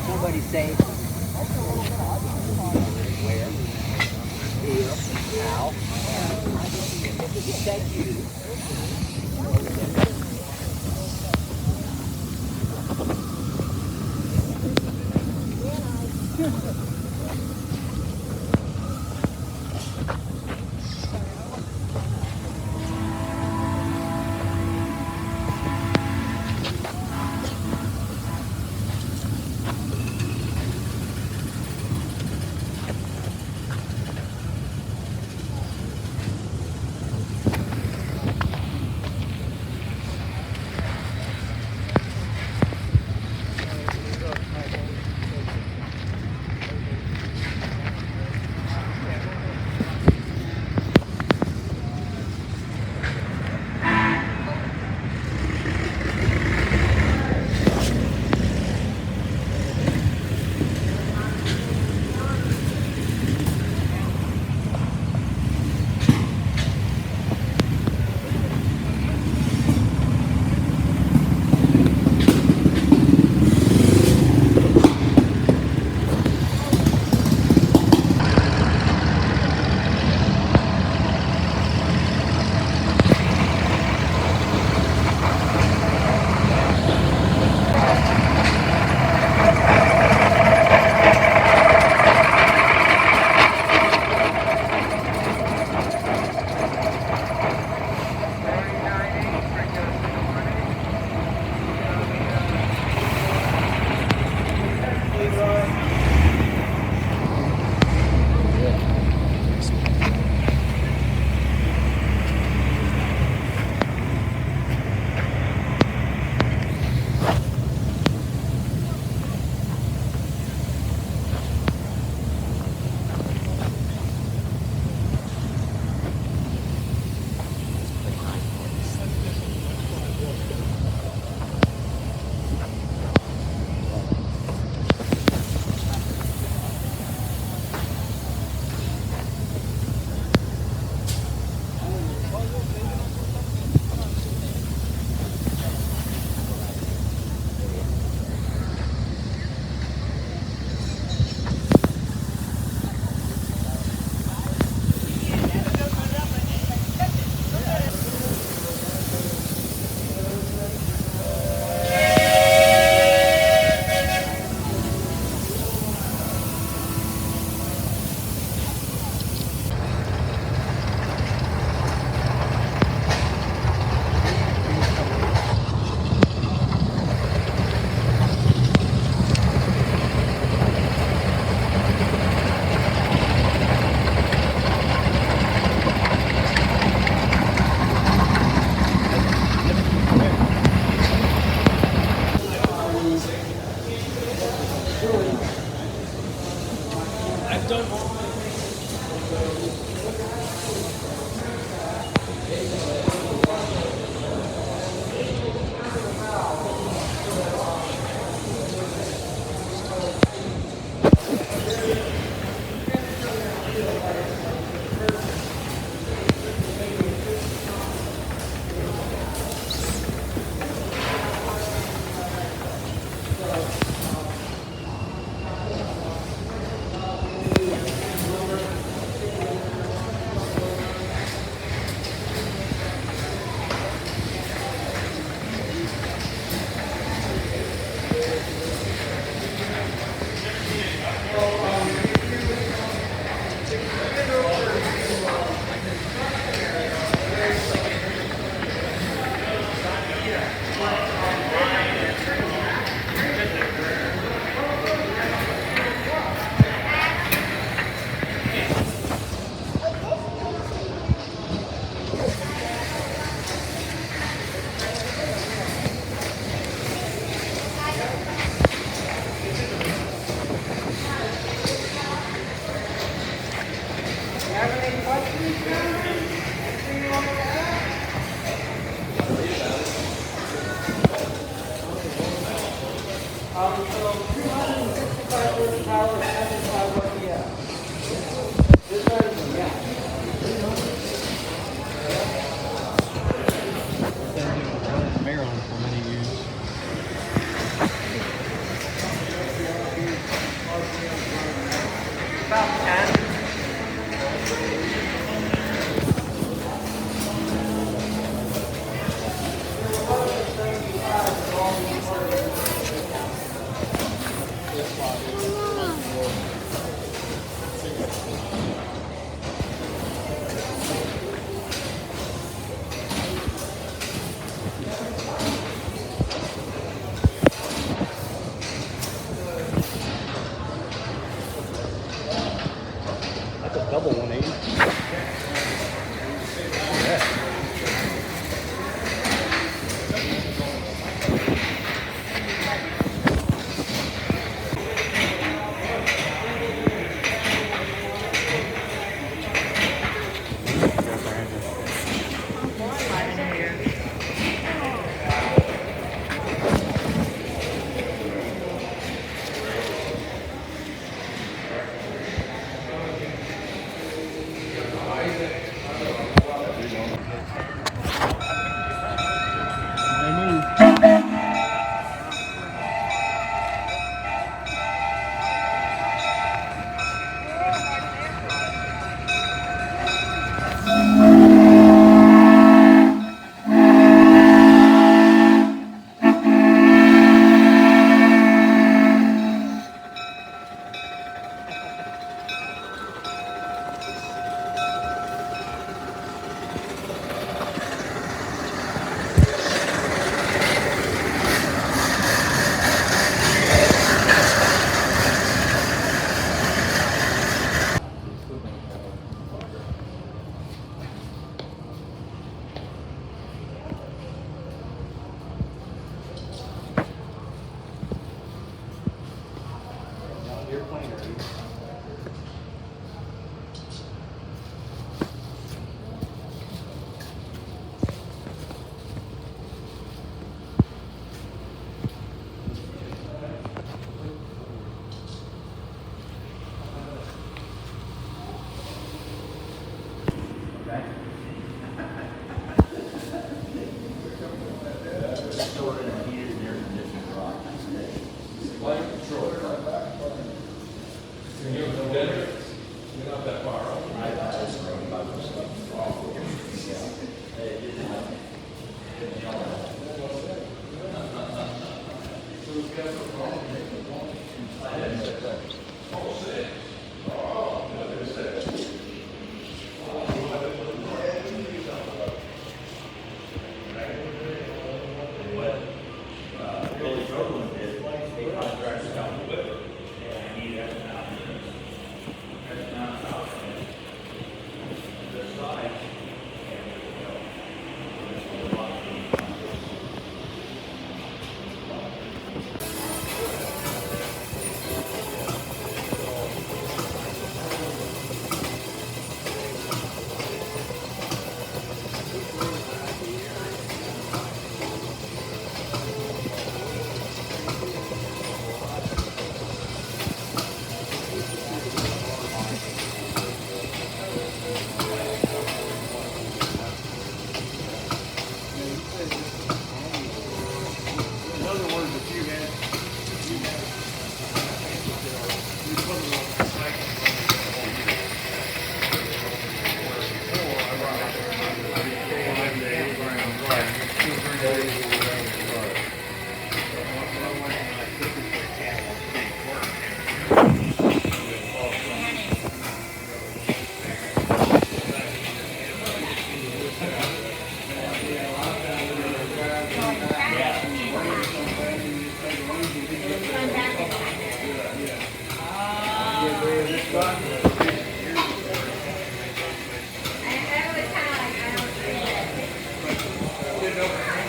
Somebody say where? Here. Now. Thank you.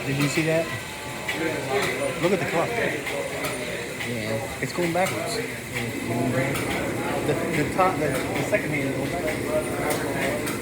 Did you see that? Look at the clock. Yeah, it's going backwards. The top, the second hand is going backwards.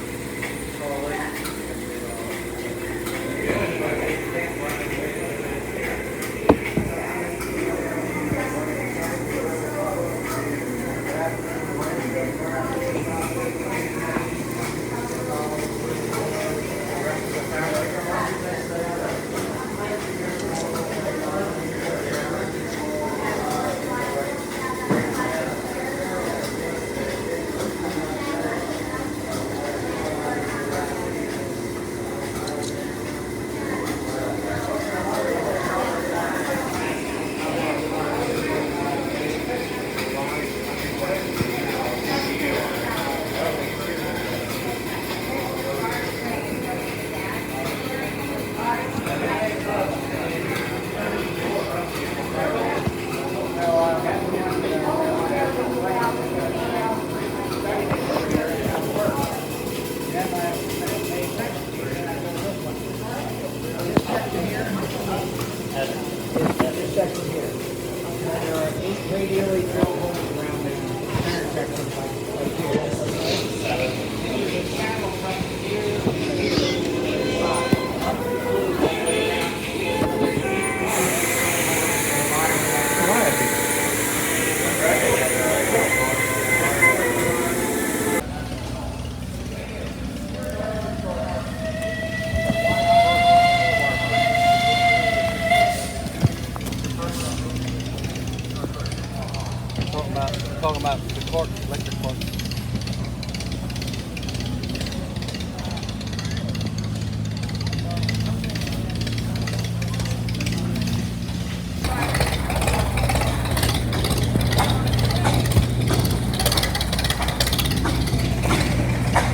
Talking about the cork, electric cork.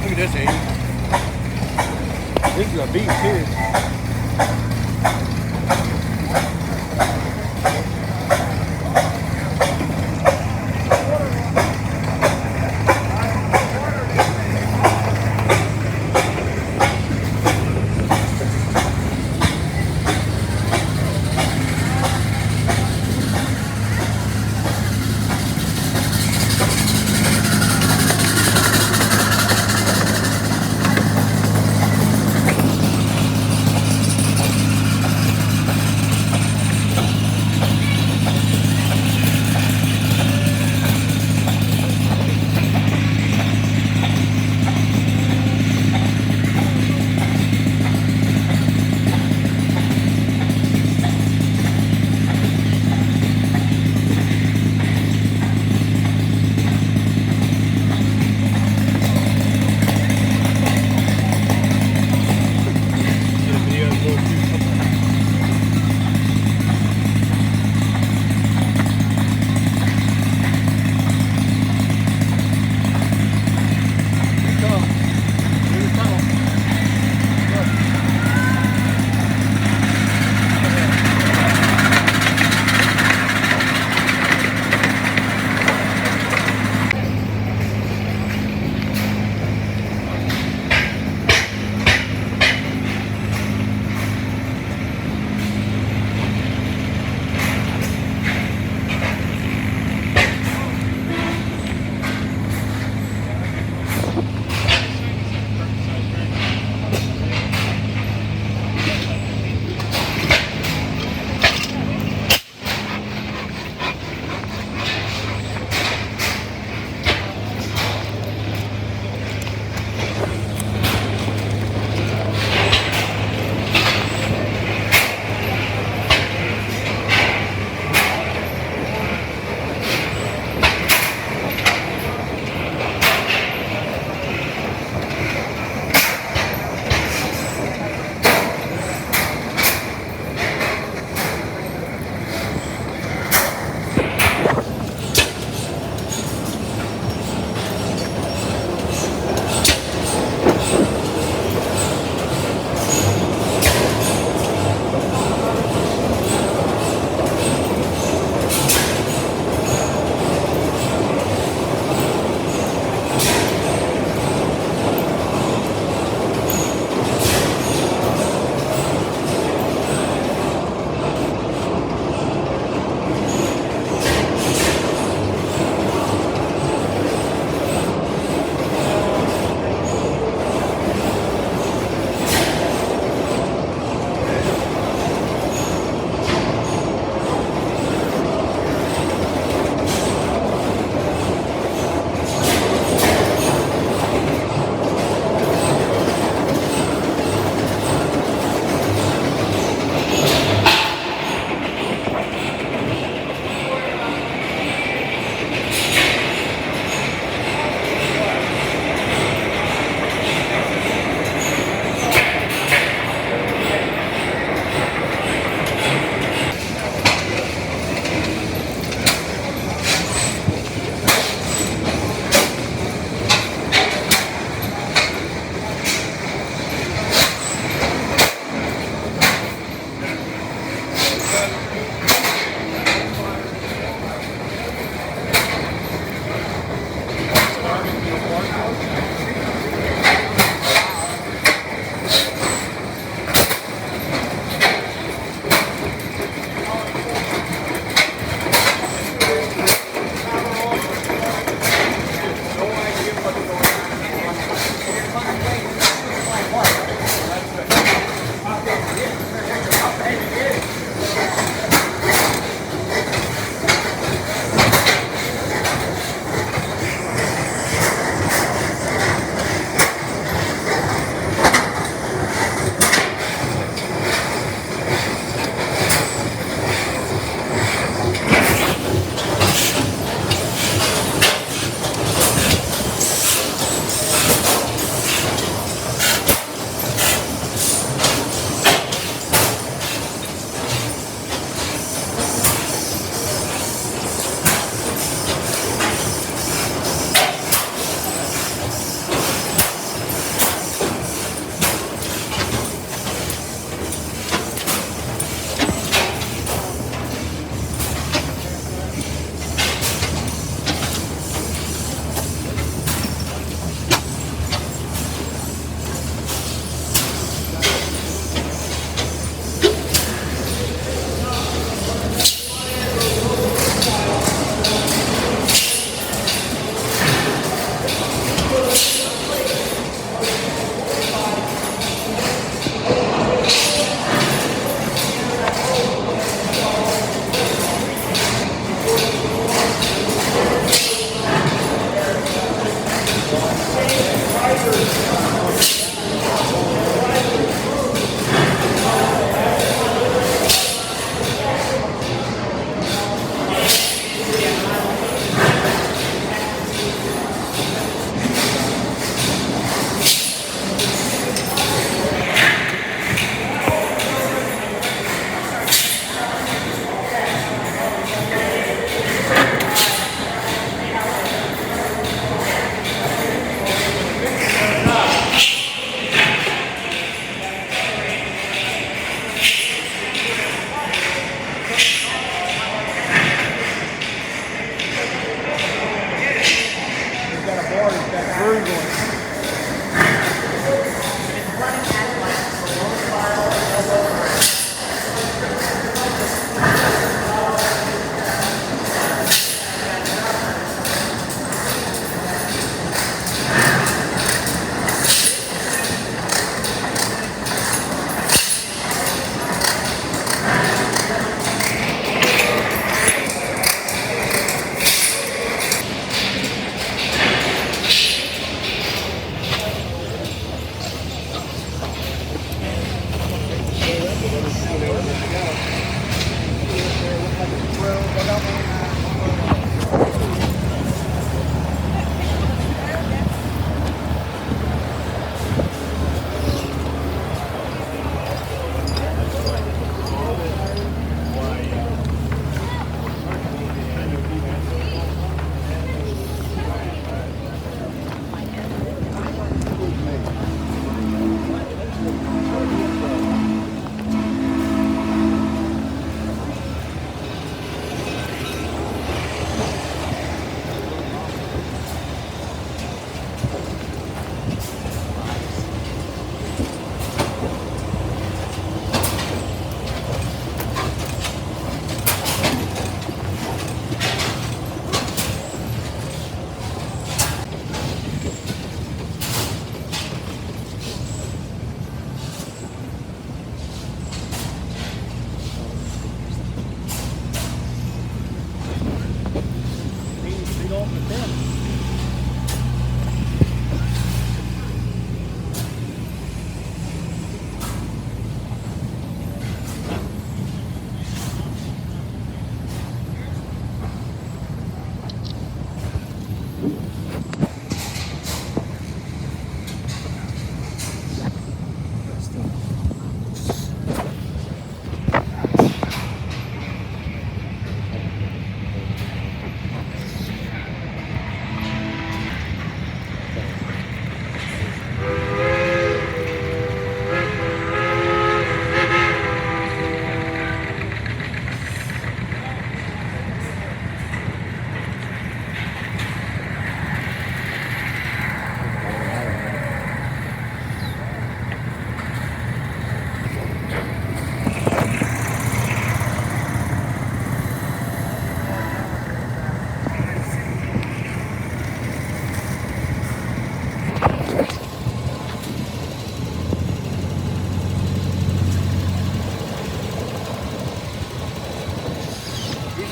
Look at this, Aiden. This is a beast here.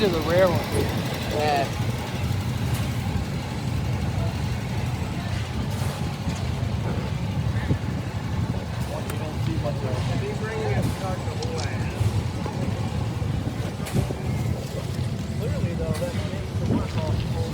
to the railroad. Yeah. Clearly, though, that makes the work awful.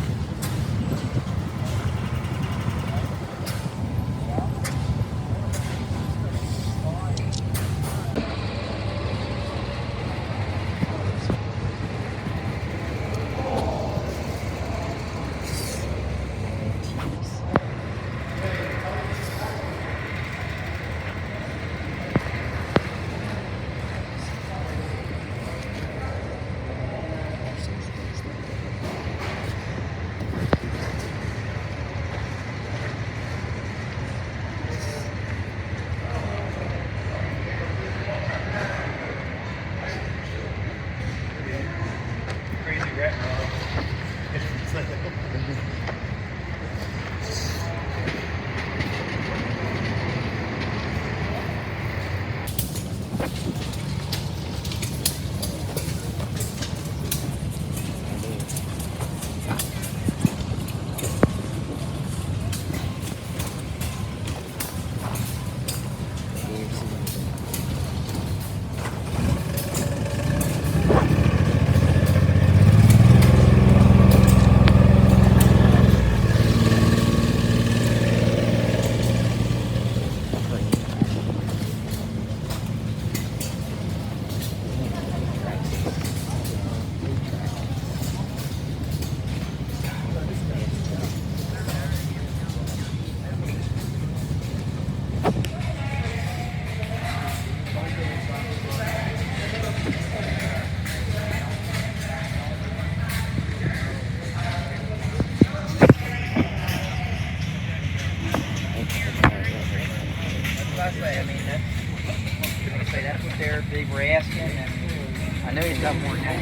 Crazy rat road. I mean, that's what they were asking, and I know he's got more than that.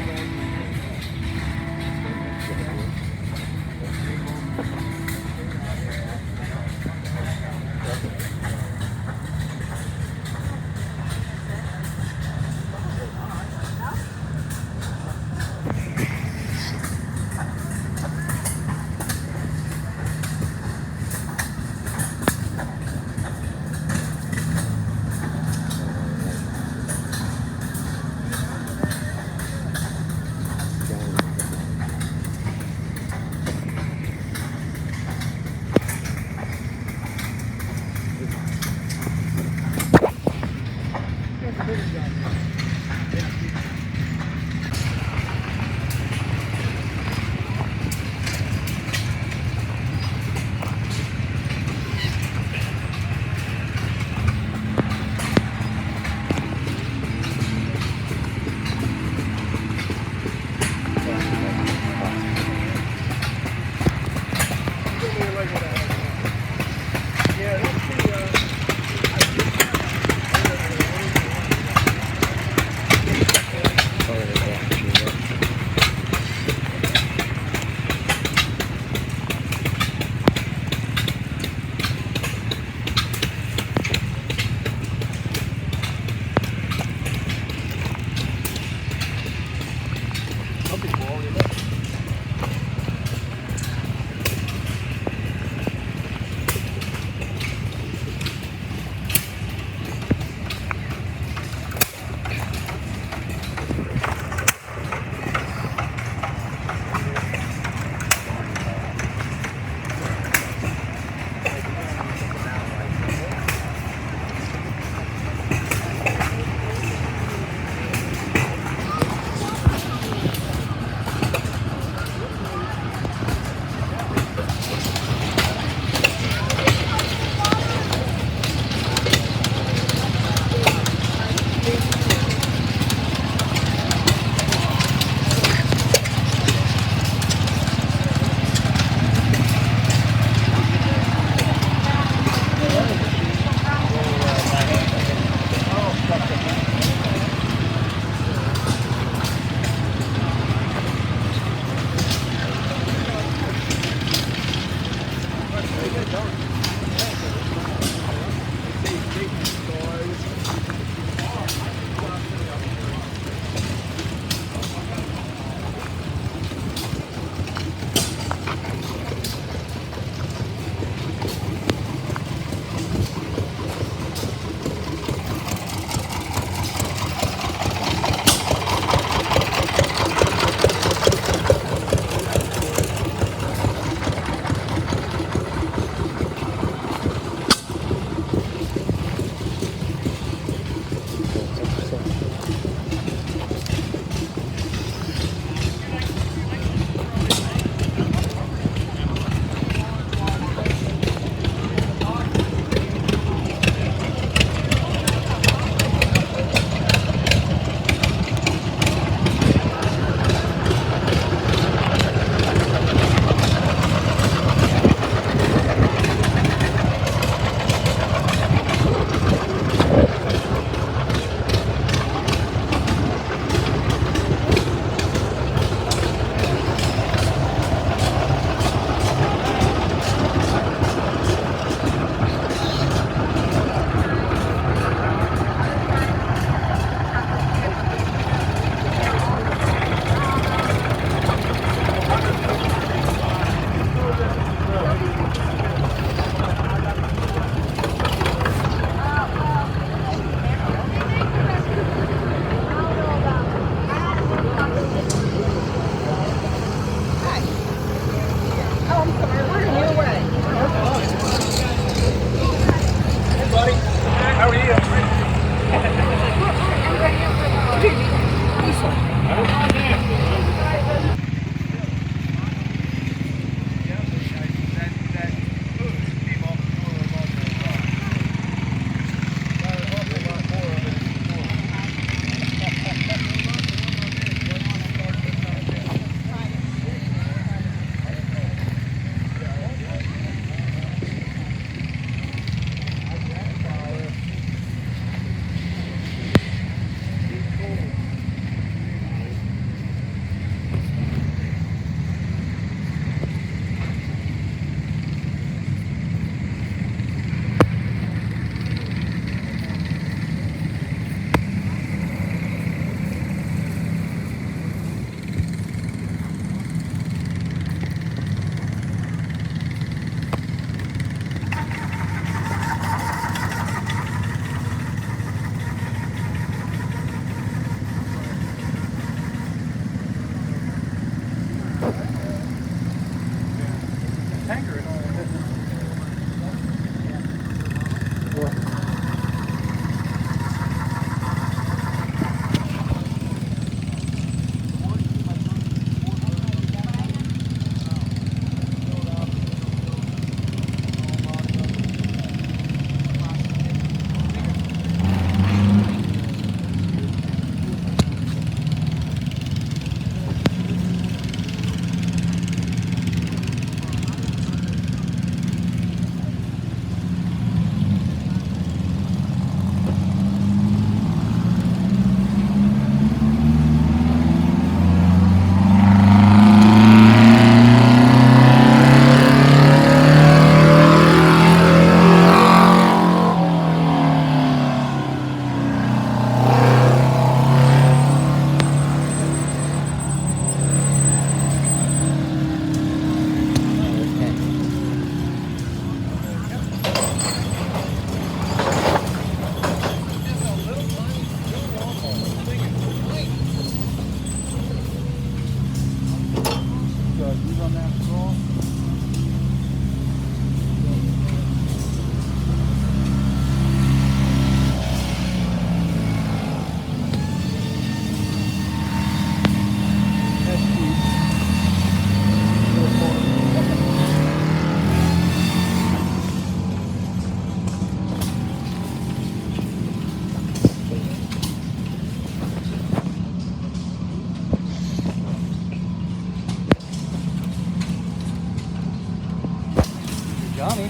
Tommy.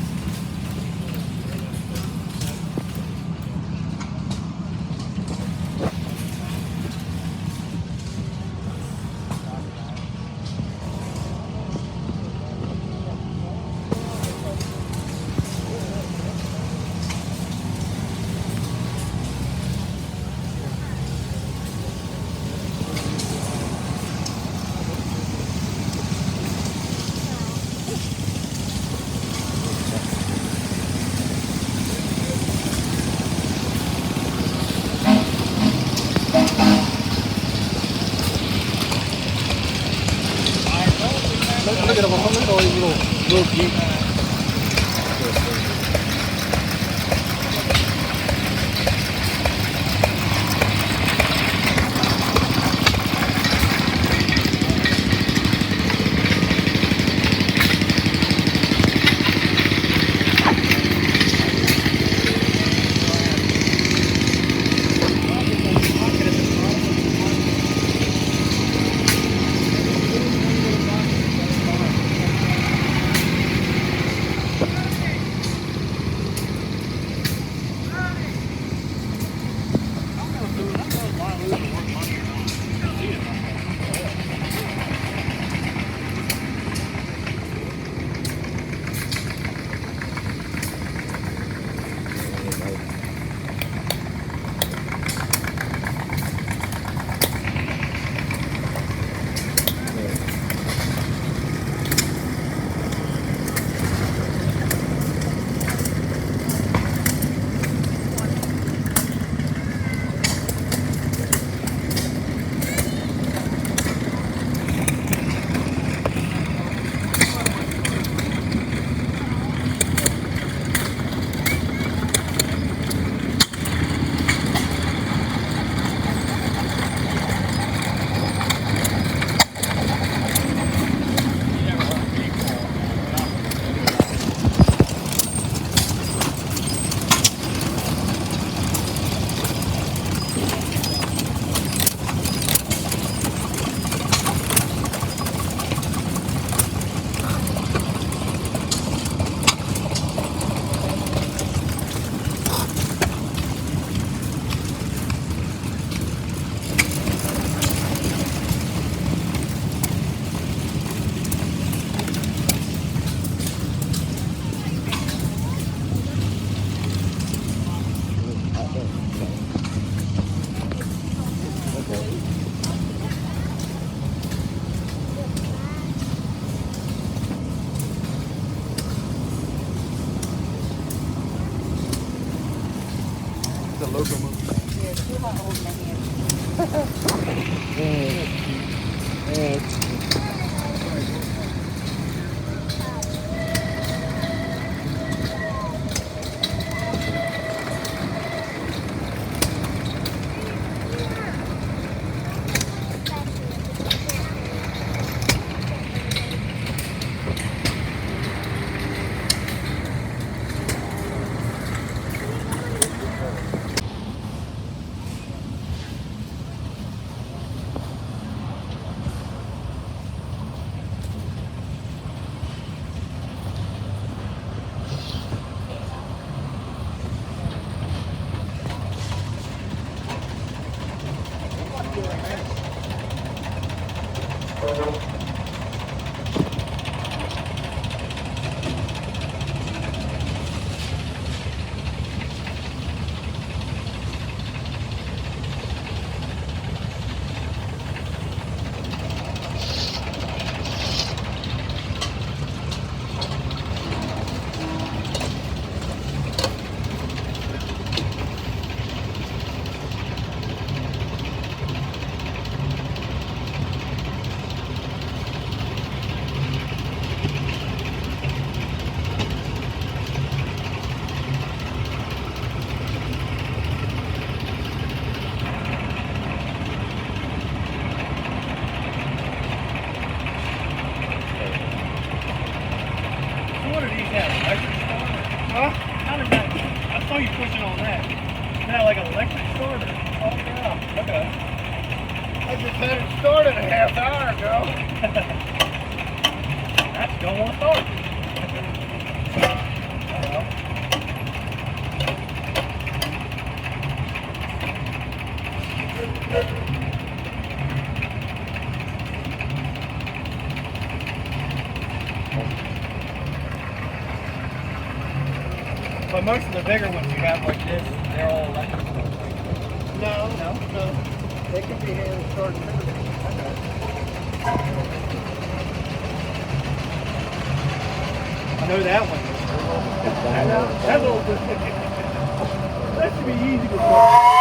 Look at him, look at all these little geeks. The locomotive. Yeah, still not holding my hand. saw you pushing on that. Now like an electric starter. Oh yeah. Okay. I just had it started a half hour ago. That's going to start. But most of the bigger ones you have like this, they're all electric. No. They can be hand started. I know that one. That little bit. That should be easy to start.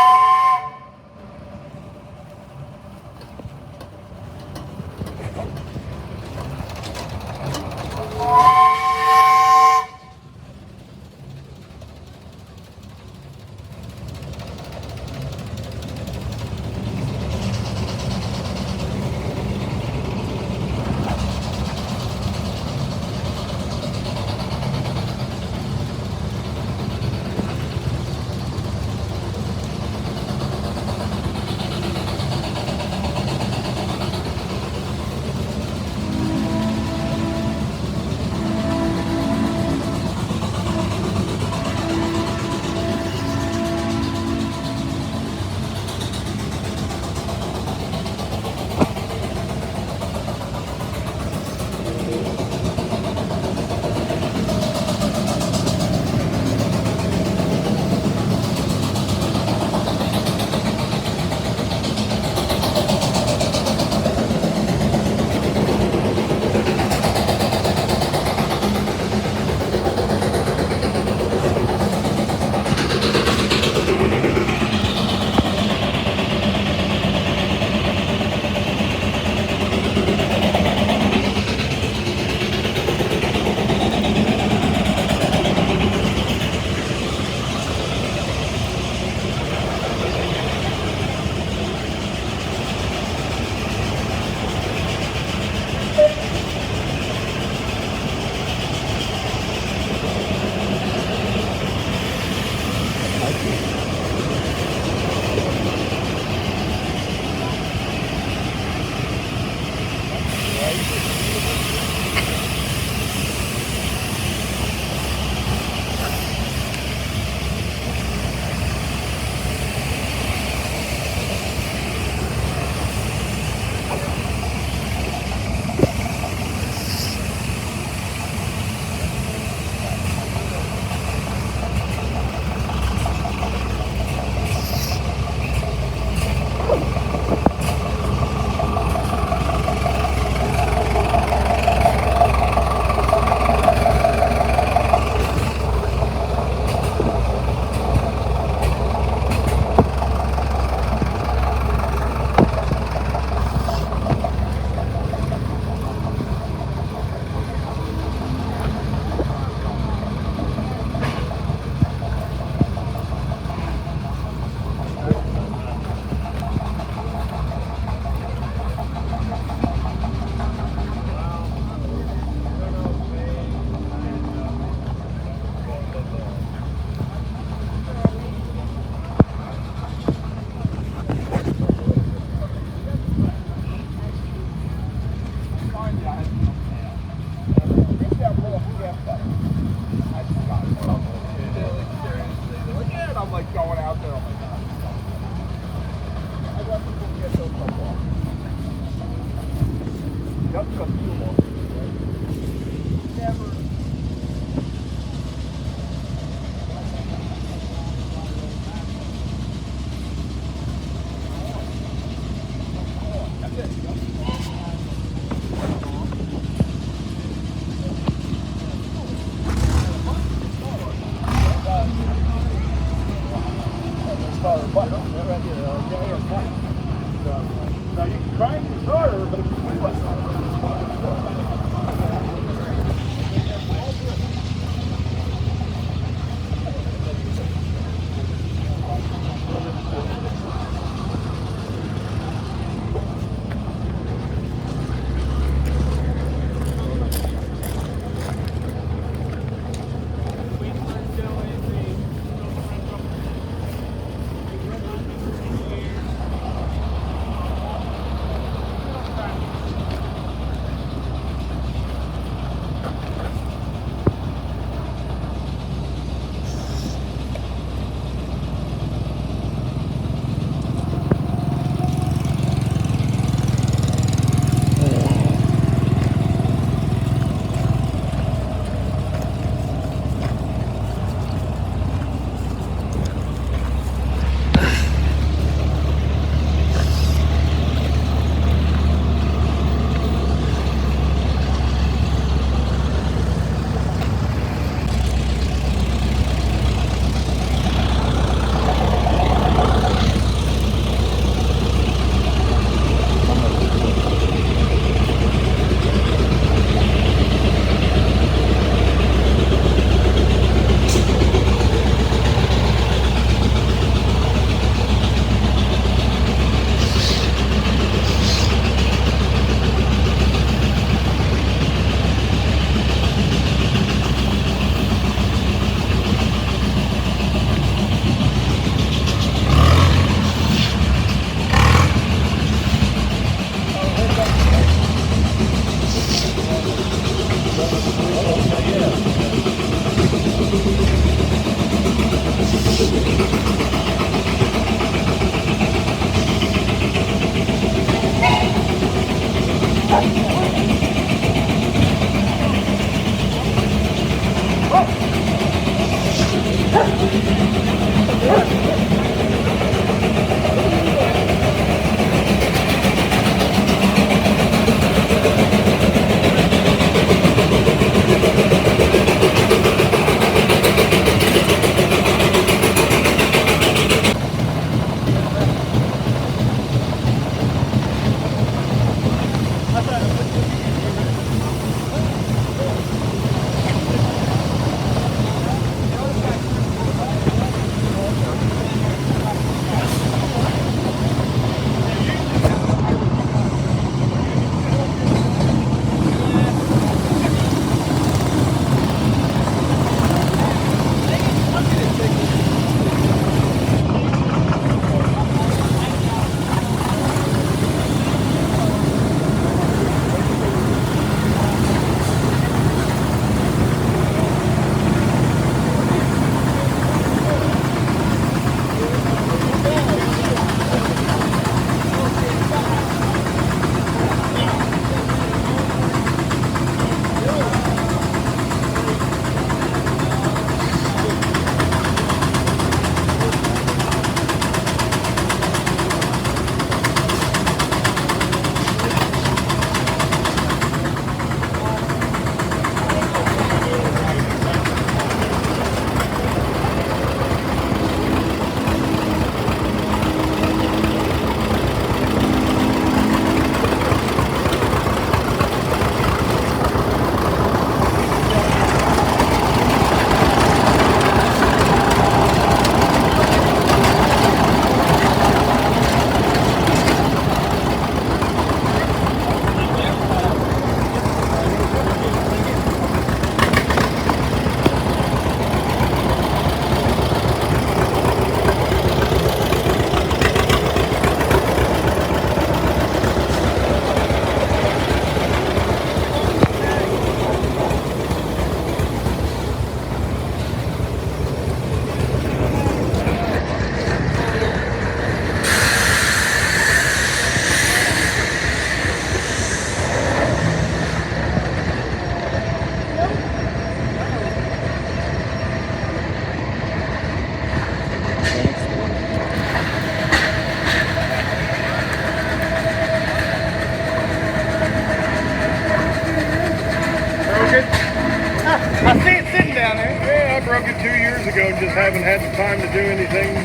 ago and just haven't had the time to do anything.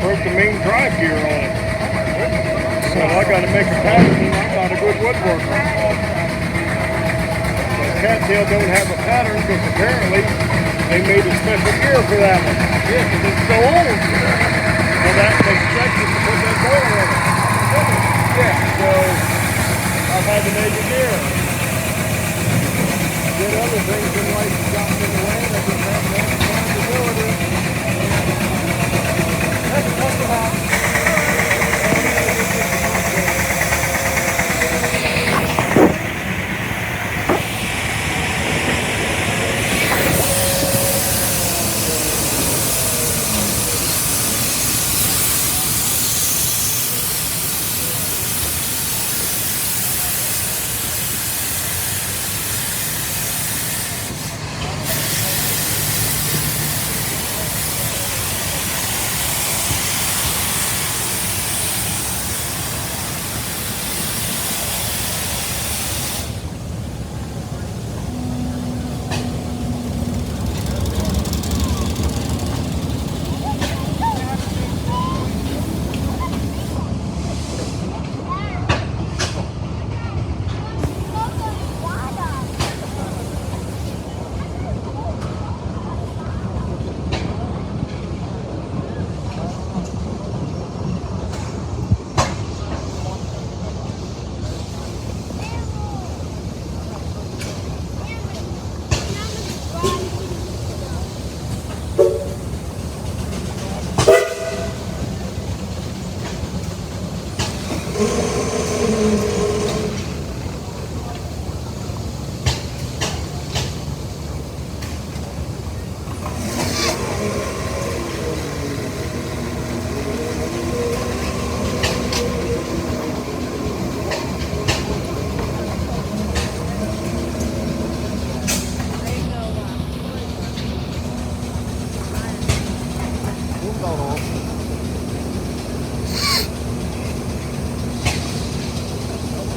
Broke the main drive gear on it. So I got to make a pattern, and I'm not a good woodworker. So cattail don't have a pattern because apparently they made a special gear for that one. Yeah, because it's so old. Well, that makes sense to put that boiler in it. Yeah, so I've had to make a gear. Did other things in life that got in the way, and I just haven't had the time to do it. That's tough about.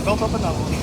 Belt up another one.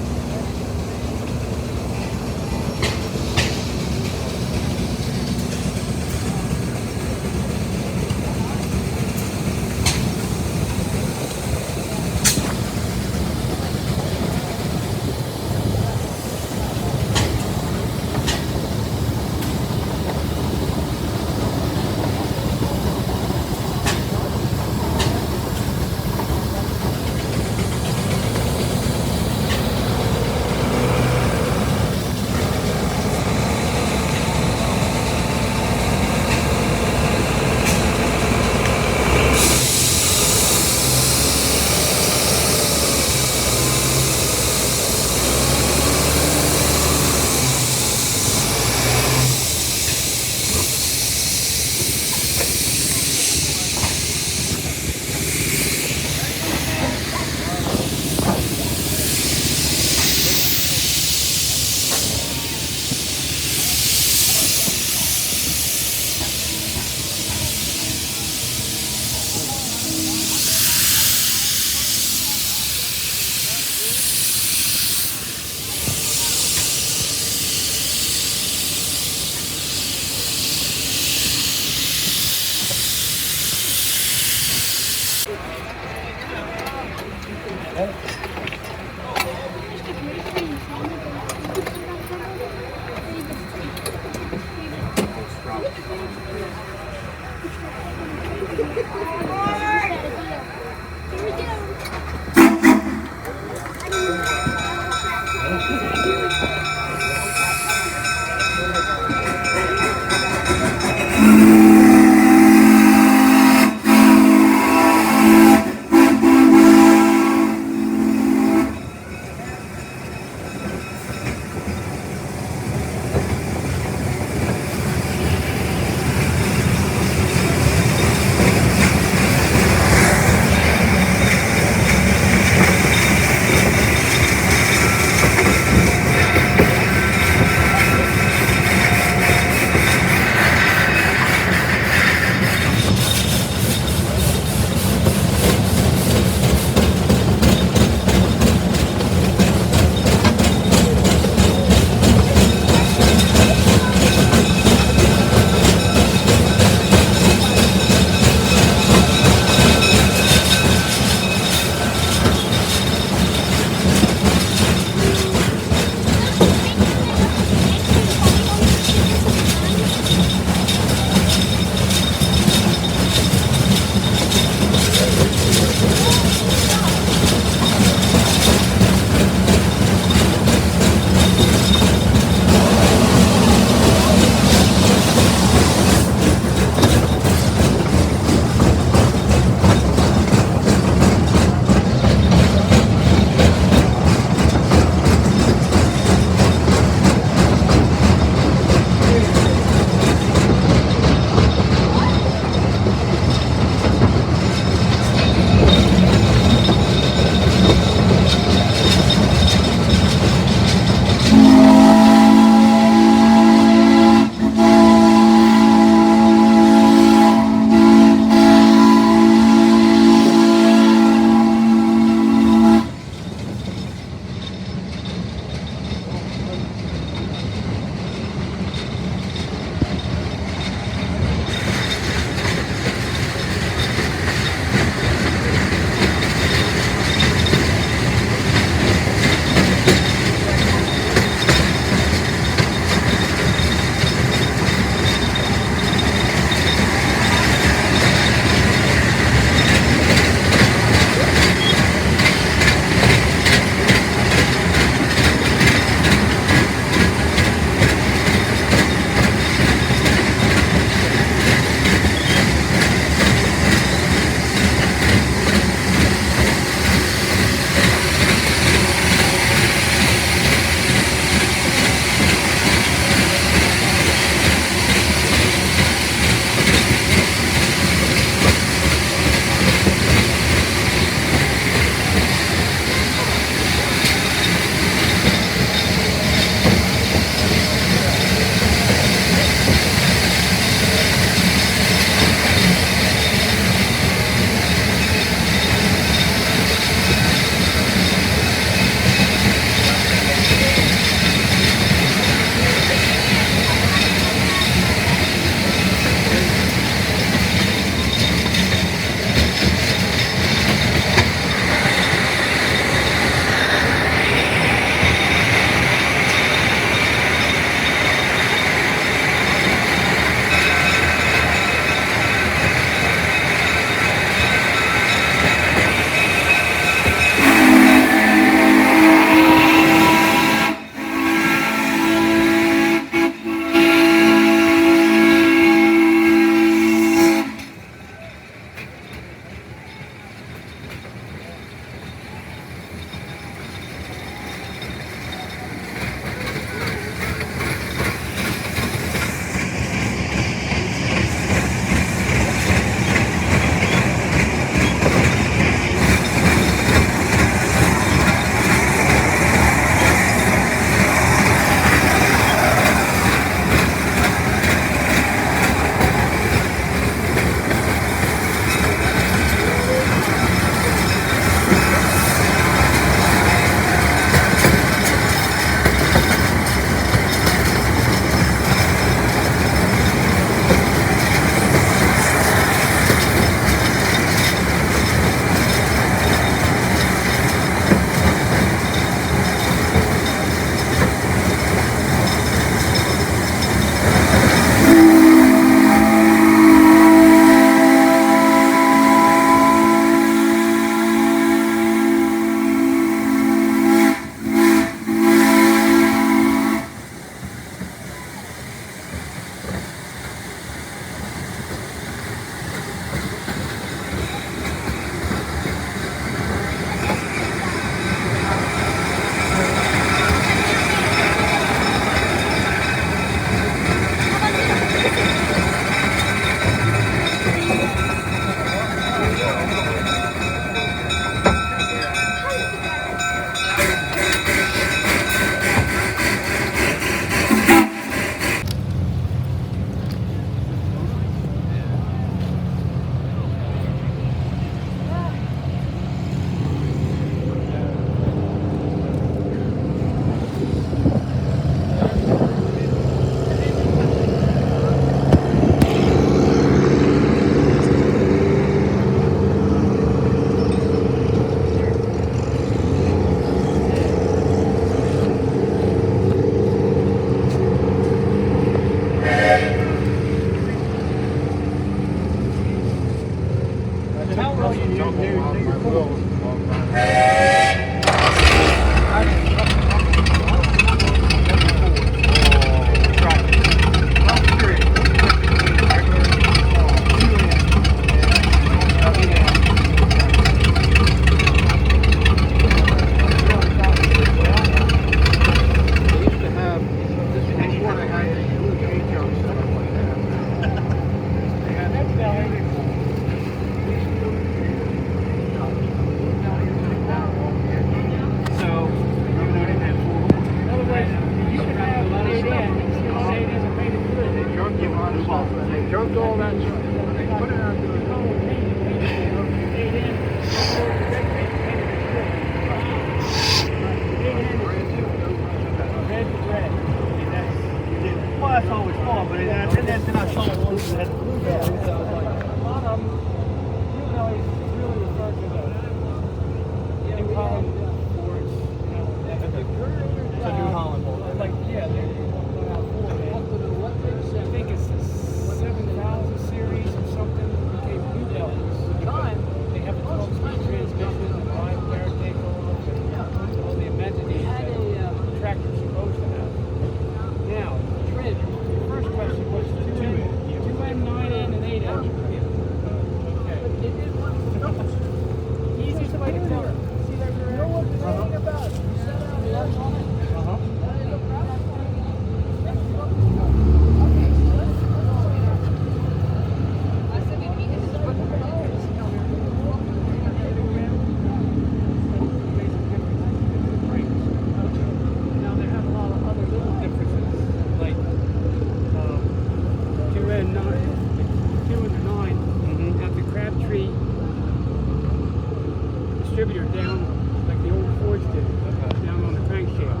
twisted down on the crankshaft.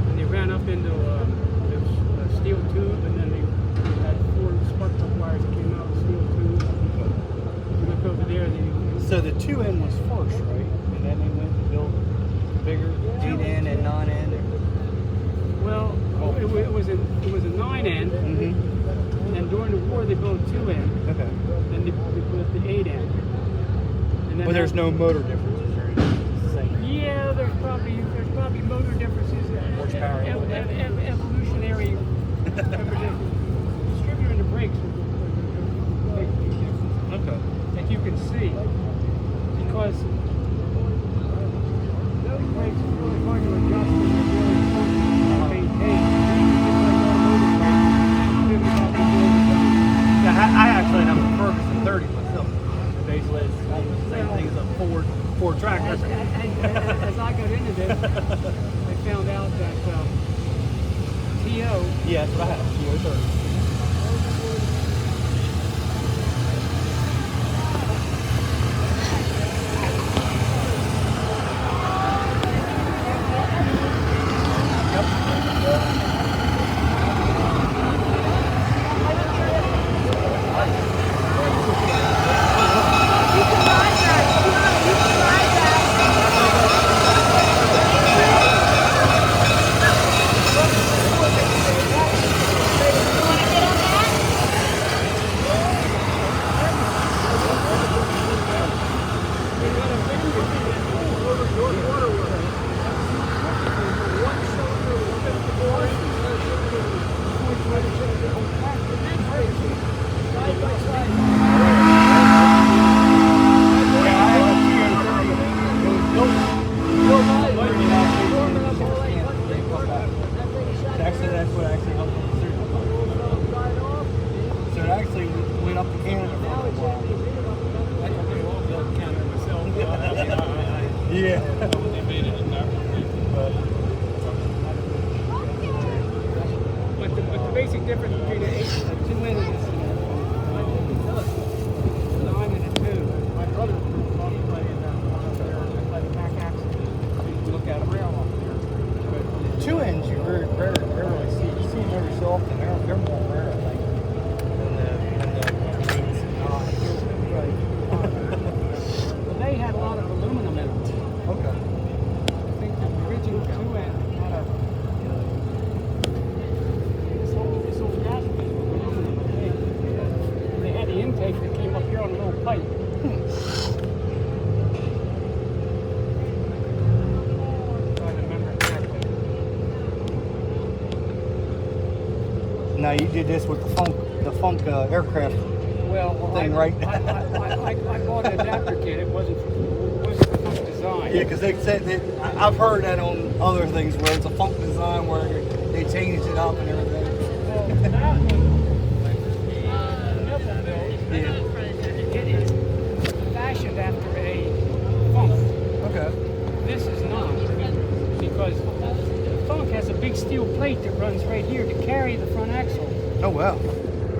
And they ran up into a steel tube, and then they had 4 spark plug wires that came out of the steel tube. You look over there, So the 2N was first, right? And then they went and built bigger 8N and 9N. well, it was a 9N, and then during the war they built a 2N, Okay. then they built the 8N. And then Well, there's no motor differences or anything. It's the same. Yeah, there's probably motor differences, Horsepower. evolutionary. Distributor and the brakes are big difference Okay. that you can see, because those brakes are really hard to adjust and they're really hard to maintain. Yeah, I actually have a Ferguson 30 myself. Basically, it's almost the same thing as a Ford tractor. As I got into this, I found out that TO. Yeah, that's what I have. TO 30. Actually, that's what actually helped with the surgery. So it actually went up to Canada for a while. Yeah. But the basic difference between an 8 and a 2N is a 9 and a 2. My brother was playing by the back axle. You look at a rail off there. 2Ns you rarely see. You see them every so often. They're more rare, I think, than the 8s and 9s. Well, they had a lot of aluminum in them. Okay. I think the original 2N had a. This whole gas was aluminum. They had the intake that came up here on a little pipe. If I remember correctly. Now you did this with the funk aircraft Well, thing, right? I bought an adapter kit. It wasn't for design. Yeah, because they said that I've heard that on other things where it's a funk design where they changed it up and everything. Well, that one, Tumble built, it is fashioned after a funk. Okay. This is not, because the funk has a big steel plate that runs right here to carry the front axle, Oh wow.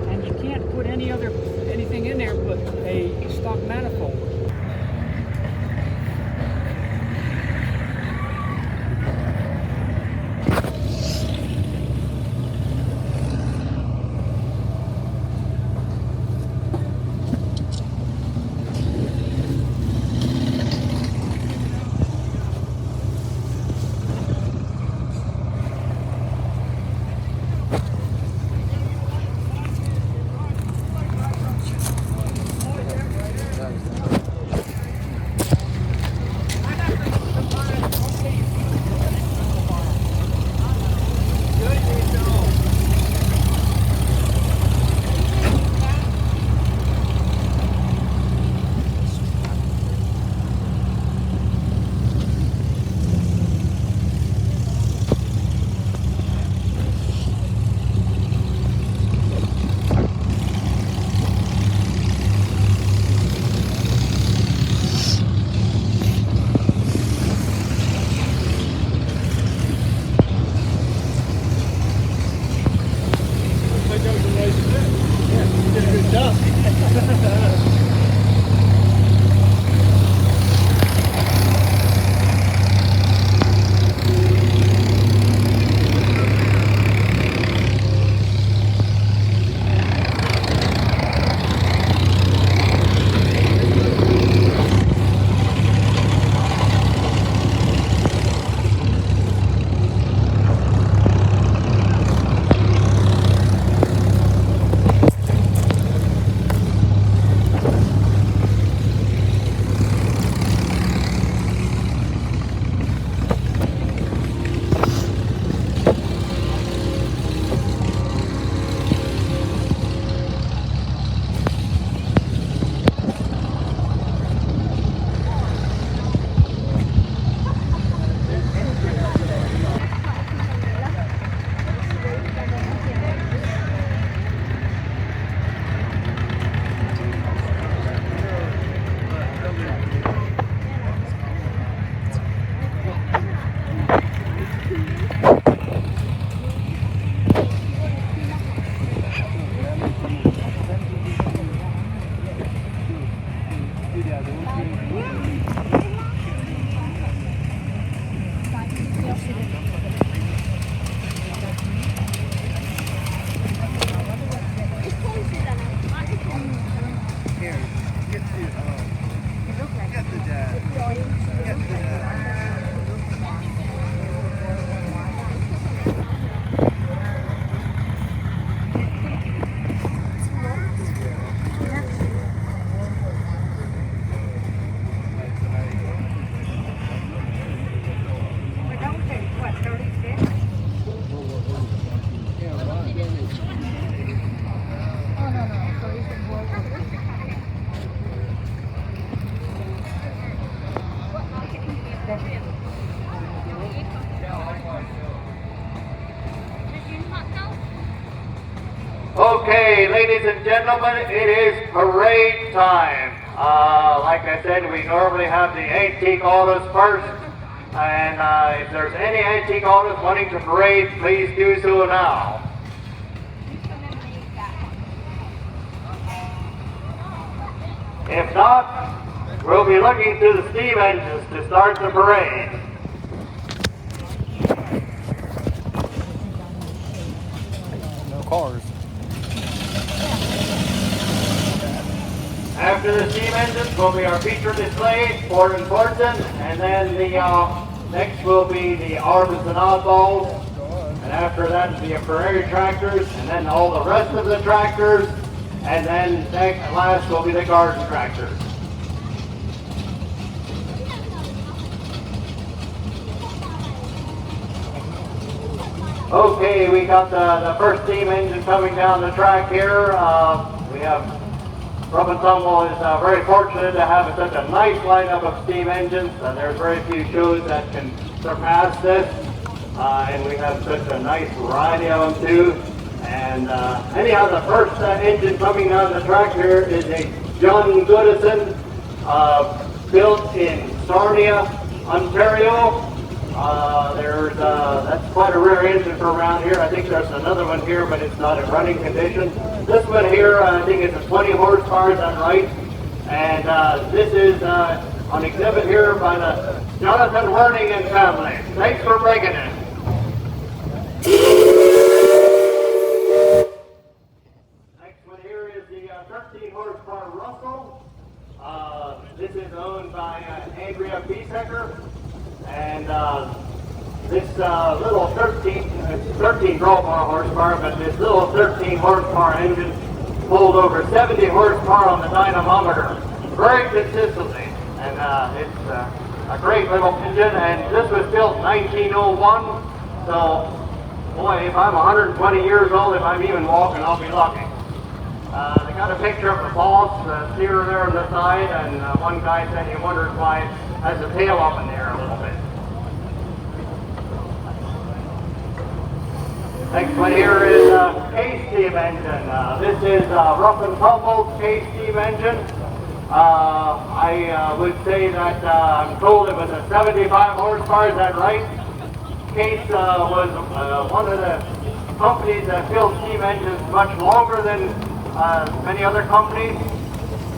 and you can't put anything in there but a stock manifold. Okay, ladies and gentlemen, it is parade time. Like I said, we normally have the antique autos first. And if there's any antique autos wanting to parade, please do so now. If not, we'll be looking to the steam engines to start the parade. No cars. After the steam engines will be our feature display, Ford and Fordson, and then the next will be the Orphans and Oddballs, and after that the prairie tractors, and then all the rest of the tractors, and then last will be the garden tractors. Okay, we got the first steam engine coming down the track here. We have Tumble is very fortunate to have such a nice lineup of steam engines. There's very few shows that can surpass this, and we have such a nice variety of them too. And anyhow, the first engine coming down the track here is a John Goodison, built in Sarnia, Ontario. That's quite a rare engine for around here. I think there's another one here, but it's not in running condition. This one here, I think it's a 20 horsepower, is that right? And this is on exhibit here by the Jonathan Werning and family. Thanks for bringing it. Next one here is the 13 horsepower Russell. This is owned by Andrea Biesecker. And this little 13 draw bar horsepower, but this little 13 horsepower engine pulled over 70 horsepower on the dynamometer very consistently. And it's a great little engine, and this was built in 1901. So, boy, if I'm 120 years old, if I'm even walking, I'll be lucky. They got a picture of the boss, the steer there on the side, and one guy said he wonders why it has the tail up in the air a little bit. Next one here is Case steam engine. This is Rough and Tumble's Case steam engine. I would say that I'm told it was a 75 horsepower, is that right? Case was one of the companies that built steam engines much longer than many other companies.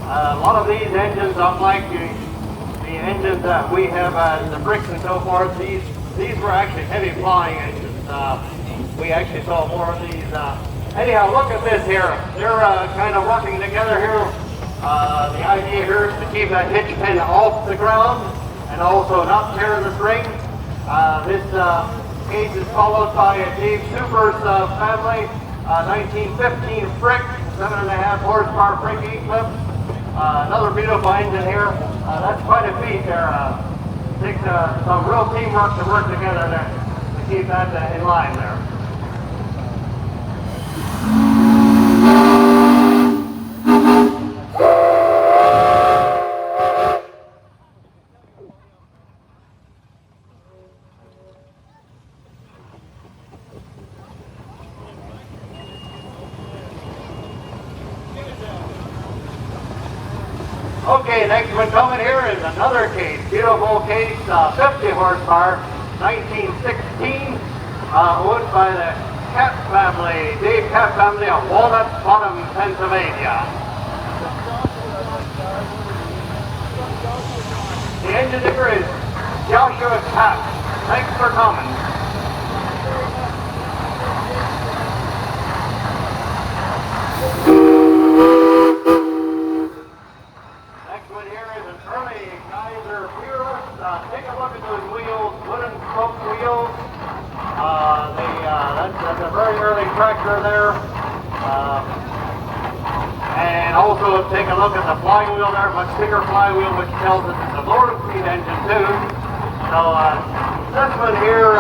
A lot of these engines, unlike the engines that we have, the bricks and so forth, these were actually heavy flying engines. We actually saw more of these. Anyhow, look at this here. They're kind of working together here. The idea here is to keep that hitch pin off the ground and also not tear the string. This case is followed by a Dave Super's family, 1915 Frick, 7.5 horsepower Frick E-clip. Another beautiful engine here. That's quite a feat there. Takes some real teamwork to work together there to keep that in line there. Okay, next one coming here is another case. Beautiful case, 50 horsepower, 1916, owned by the Keck family, Dave Keck family of Walnut Bottom, Pennsylvania. The engineer is Joshua Keck. Thanks for coming. Take a look at those wheels, wooden spoke wheels. That's a very early tractor there. And also take a look at the flywheel there, much bigger flywheel, which tells us it's a lower speed engine too. So this one here,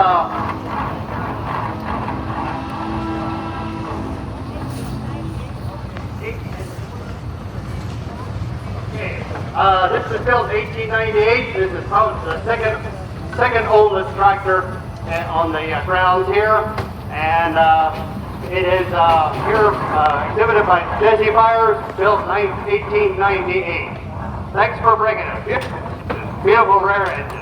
this is built 1898. This is probably the second second oldest tractor on the grounds here, and it is here exhibited by Jesse Byers, built 1898. Thanks for bringing it. Beautiful rare engine.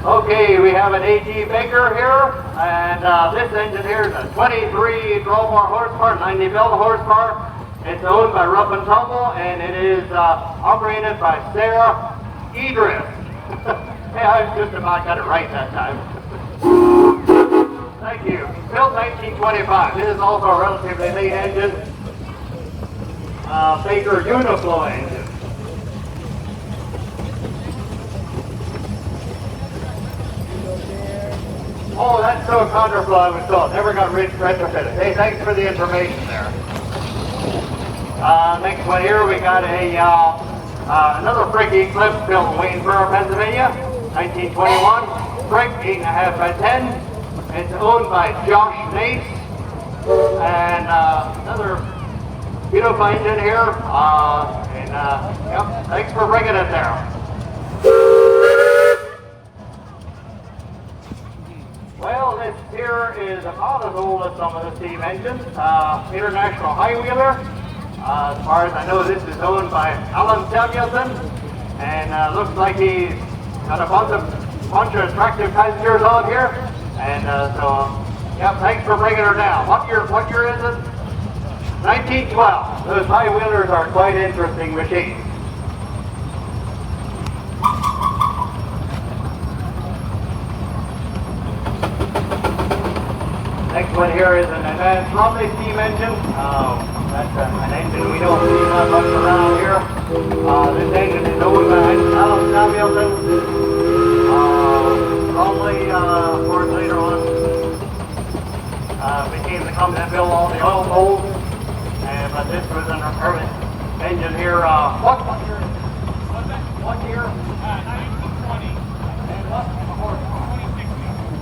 Okay, we have an A.G. Baker here, and this engine here is a 23 12-bar horsepower, 90 build horsepower. It's owned by Rough and Tumble, and it is operated by Sarah Idris. Hey, I just about got it right that time. Thank you. Built 1925. This is also a relatively late engine. Baker Uniflow engine. Oh, that's so counterflow I was told. Never got retrofitted. Hey, thanks for the information there. Next one here, we got another Frick Eclipse built in Waynesboro, Pennsylvania, 1921. Frick 8.5 by 10. It's owned by Josh Nace. And another beautiful engine here. Yep, thanks for bringing it there. Well, this here is about as old as some of the steam engines. International High Wheeler. As far as I know, this is owned by Alan Samuelson, and looks like he's got a bunch of attractive passengers on here. And yeah, thanks for bringing her down. What year is it? 1912. Those high wheelers are quite interesting machines. Next one here is an advanced Rumely steam engine. That's an engine we don't see that much around here. This engine is owned by Alan Samuelson. Rumely, of course, later on became the company that built all the oil molds. But this was an urban engine here. What year? 1920. And what horsepower?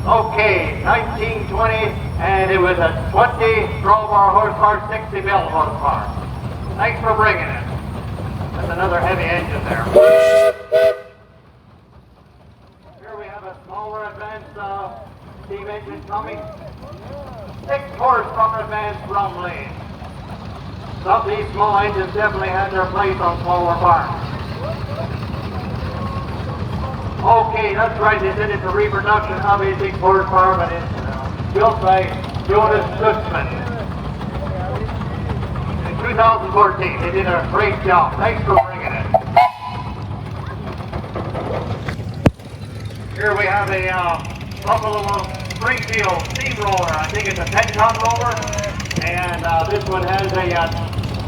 Okay, 1920, and it was a 20 12-bar horsepower, 60 build horsepower. Thanks for bringing it. That's another heavy engine there. Here we have a smaller advanced steam engine coming. 6 horsepower advanced Rumely. Some of these small engines definitely had their place on smaller farms. Okay, that's right, they did it for reproduction of a 6 horsepower, but it's built by Jonas Stutzman. In 2014, they did a great job. Thanks for bringing it. Here we have a Buffalo Springfield steamroller. I think it's a 10-ton roller. And this one has a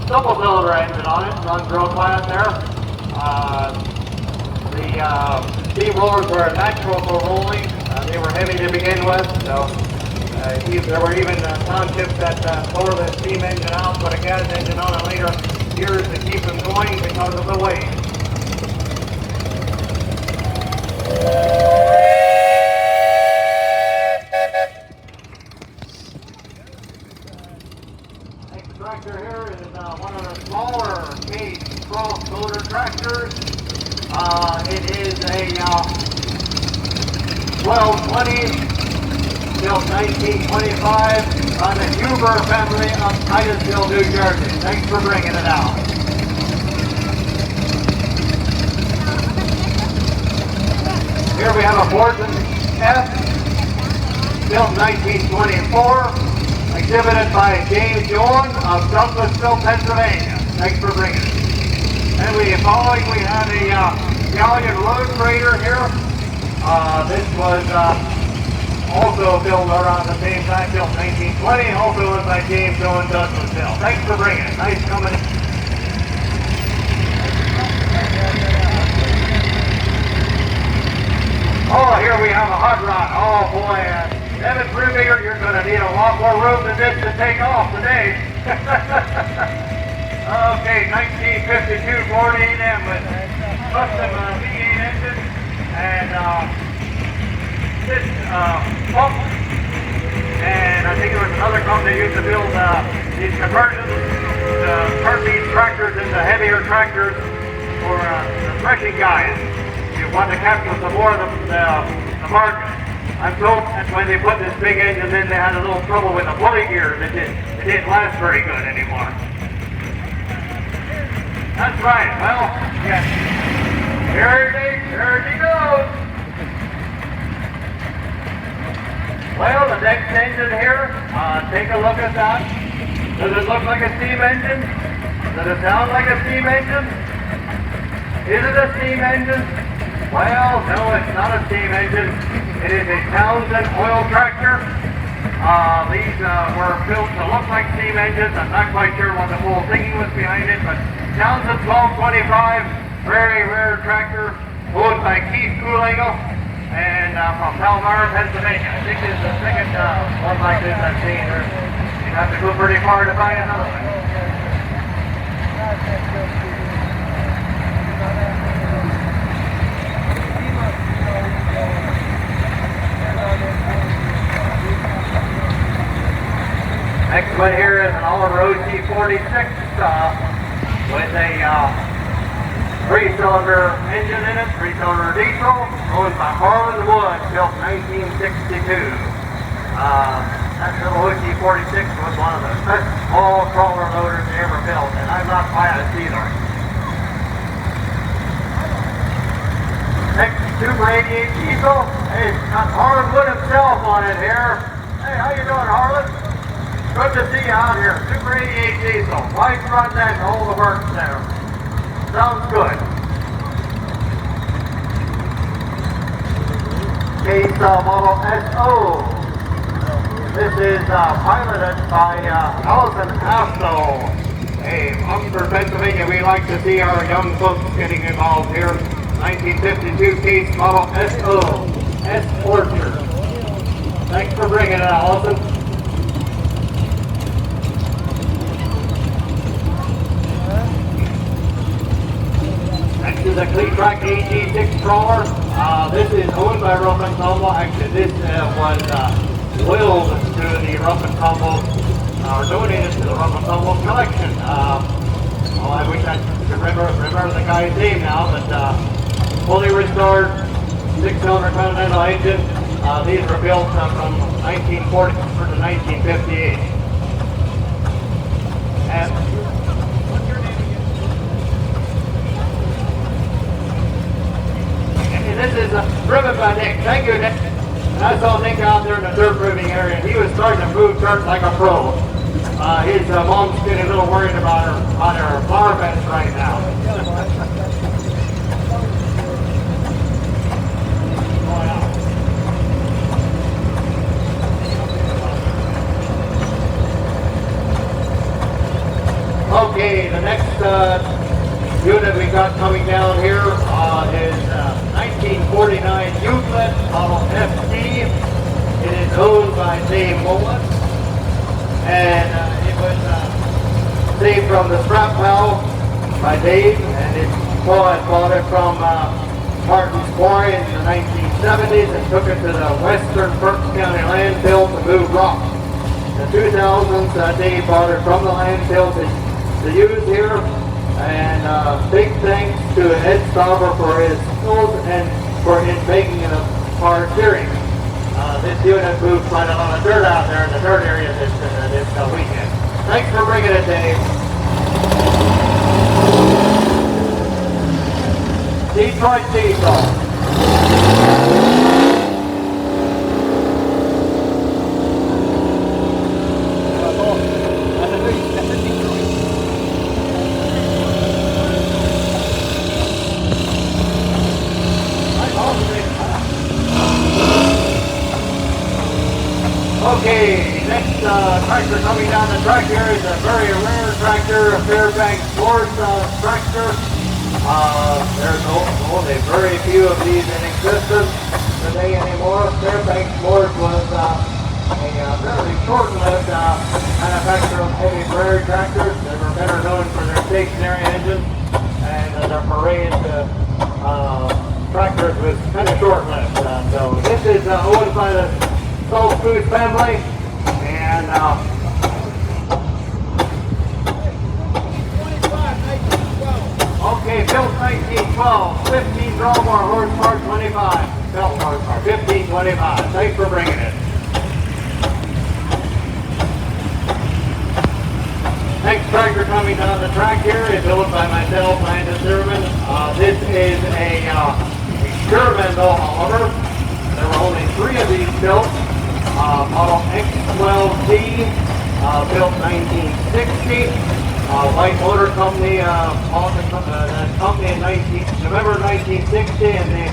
double-cylinder engine on it, runs real quiet there. The steamrollers were natural for rolling. They were heavy to begin with, so there were even townships that tore the steam engine out, put a gas engine on it later years to keep them going because of the weight. Tractor here is one of the smaller gauge cross-motor tractors. It is a 1220, built 1925, by the Huber family of Titusville, New Jersey. Thanks for bringing it out. Here we have a Fordson F, built 1924. Exhibited by James Yorn of Douglasville, Pennsylvania. Thanks for bringing it. And following, we have a Galleon Road Freighter here. This was also built around the same time, built 1920, also owned by James Yorn, Douglasville. Thanks for bringing it. Nice coming in. Oh, here we have a hot rod. Oh boy, Evan Brubaker, you're going to need a lot more room than this to take off today. Okay, 1952 Ford 8M with custom V8 engine and this pump. And I think it another company used to build these conversions to turn these tractors into heavier tractors for the threshing guys. You want to capture some more of the market. I'm told that when they put this big engine in, they had a little trouble with the pulley gears. It didn't last very good anymore. That's right. Well, yes. Here he goes. Well, the next engine here, take a look at that. Does it look like a steam engine? Does it sound like a steam engine? Is it a steam engine? Well, no, it's not a steam engine. It is a Townsend oil tractor. These were built to look like steam engines. I'm not quite sure what the whole thinking was behind it, but Townsend 1225, very rare tractor, owned by Keith Kulingle, and from Palmyra, Pennsylvania. I think this is the second one like this I've seen. You'd have to go pretty far to find another one. Next one here is an all-road T46 with a 3-cylinder engine in it, 3-cylinder diesel, owned by Holland Wood, built 1962. That little T46 was one of the best small crawler loaders they ever built, and I'm not biased either. Next Super 88 diesel, hey, got Holland Wood himself on it here. Hey, how you doing, Harlan? Good to see you out here. Super 88 diesel. Wide front end, all the works there. Sounds good. Case model SO. This is piloted by Allison Asto. Hey, Oxford, Pennsylvania, we like to see our young folks getting involved here. 1952 case model SO. S Orchard. Thanks for bringing it, Allison. Next is a Cleatrack AG6 crawler. This is owned by Rough and Tumble. Actually, this was willed to the Rough and Tumble, or donated to the Rough and Tumble collection. Well, I wish I could remember the guy's name now, but fully restored 6-cylinder Continental engine. These were built from 1940 to 1958. And this is driven by Nick. Thank you, Nick. And I saw Nick out there in the dirt moving area. He was starting to move dirt like a pro. His mom's getting a little worried about her flower beds right now. Okay, the next unit we got coming down here is 1949 Euclid model FD. It is owned by Dave Mullen, and it was saved from the scrap pile by Dave, and his pa had bought it from Martin's Quarry in the 1970s and took it to the Western Berks County landfill to move rock. In the 2000s, Dave bought it from the landfill to use here. And big thanks to Ed Stauber for his skills and for his making of power steering. This unit moved quite a lot of dirt out there in the dirt area this weekend. Thanks for bringing it, Dave. Detroit Diesel. Okay, next tractor coming down the track here is a very rare tractor, a Fairbanks Morse tractor. There's only very few of these in existence today anymore. Fairbanks Morse was a fairly short-lived manufacturer of heavy prairie tractors. They were better known for their stationary engines, and their parade tractors was kind of short-lived. So this is owned by the Salt Food family, and And okay, built 1912, 15 drawbar horsepower, 25. Built horsepower, 15, 25. Thanks for bringing it. Next tractor coming down the track here is built by myself, Landon Zimmerman. This is a experimental, however. There were only 3 of these built. Model X12D, built 1960. White Motor Company bought the company in November 1960, and they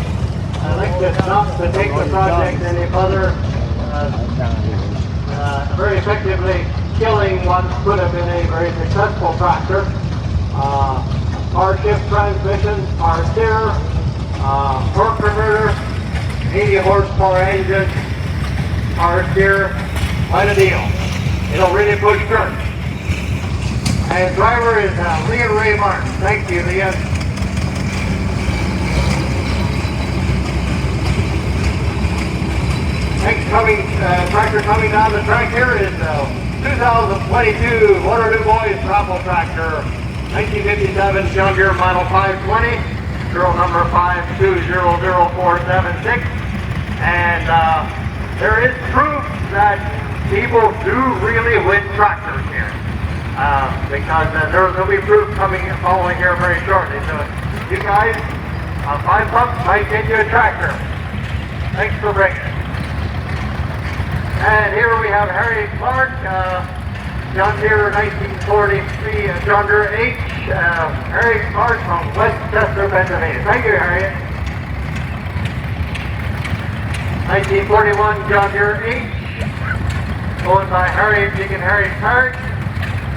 elected not to take the project any further, very effectively killing what could have been a very successful tractor. Power shift transmission, power steer, torque converter, 80 horsepower engine, power steer, quite a deal. It'll really push dirt. And driver is Leon Ray Martin. Thank you, Leon. Next tractor coming down the track here is 2022 Waterloo Boys Raffle Tractor, 1957 John Deere Model 520, serial number 5200476. And there is proof that people do really win tractors here. Because there'll be proof following here very shortly. So you guys, $5 might get you a tractor. Thanks for bringing it. And here we have Harry Clark, John Deere 1943 John Deere H. Harry Clark from Westchester, Pennsylvania. Thank you, Harriet. 1941 John Deere H. Owned by Harry Deacon Harry Clark.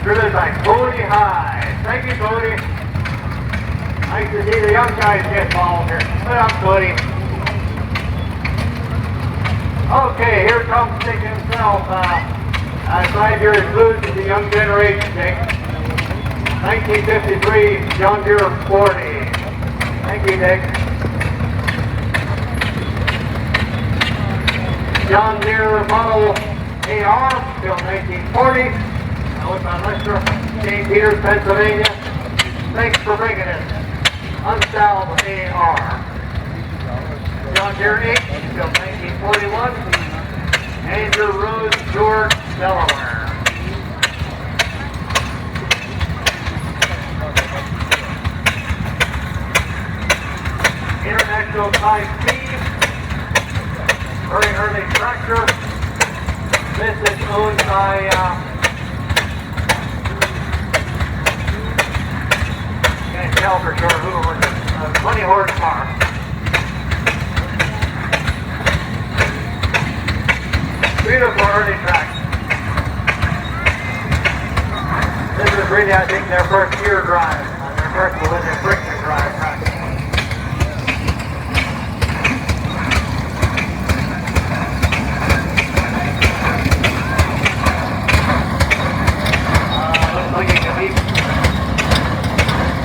Driven by Cody High. Thank you, Cody. Nice to see the young guys get involved here. Put up, Cody. Okay, here comes Dick himself. Slide here includes the young generation, Dick. 1953 John Deere 40. Thank you, Dick. John Deere Model AR, built 1940. Owned by Lester, St. Peters, Pennsylvania. Thanks for bringing it. Unstyled AR. John Deere 8, built 1941. Andrew Rose, George, Delaware. International 5P. Very early tractor. This is owned by can't tell for sure who it was. 20 horsepower. Beautiful early tractor. This is really, I think, their first gear drive. Their first collision friction drive tractor. Looks like it can be.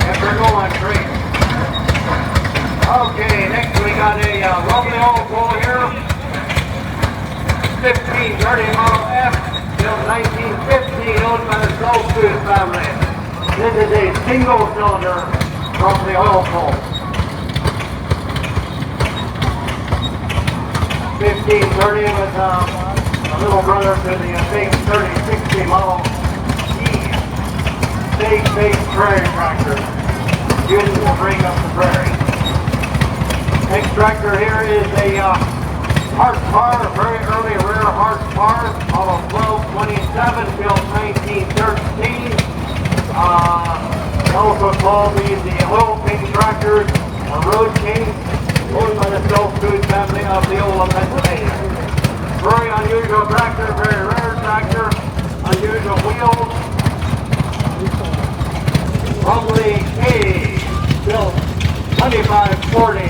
They're going great. Okay, next we got a Rumely old bull here. 1530 Model F, built 1915, owned by the Lil Toot family. This is a single cylinder Rumely oil bull. 1530 was a little brother to the big 3060 Model E. Big prairie tractor. Used to bring up the prairie. Next tractor here is a horsepower, very early rear horsepower, model 1227, built 1913. Also called these the oil king tractors, or road king, owned by the Lil Toot family of the old Pennsylvania. Very unusual tractor, very rare tractor, unusual wheels. Rumely K, built 2540,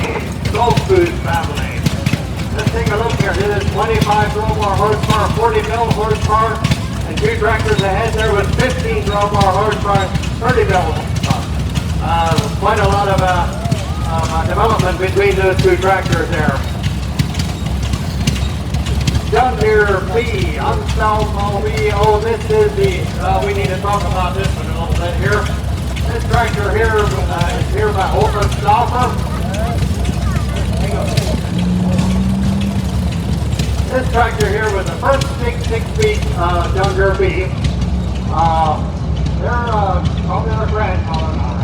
Lil Toot family. Let's take a look here. This is 25 drawbar horsepower, 40 mil horsepower, and 2 tractors ahead there with 15 drawbar horsepower, 30 mil horsepower. Quite a lot of development between those 2 tractors there. John Deere B, unsold Model B. Oh, this is the, we need to talk about this one a little bit here. This tractor here is here by Orphans Golfer. This tractor here was the first 6-speed John Deere B. They're probably their grandfather now,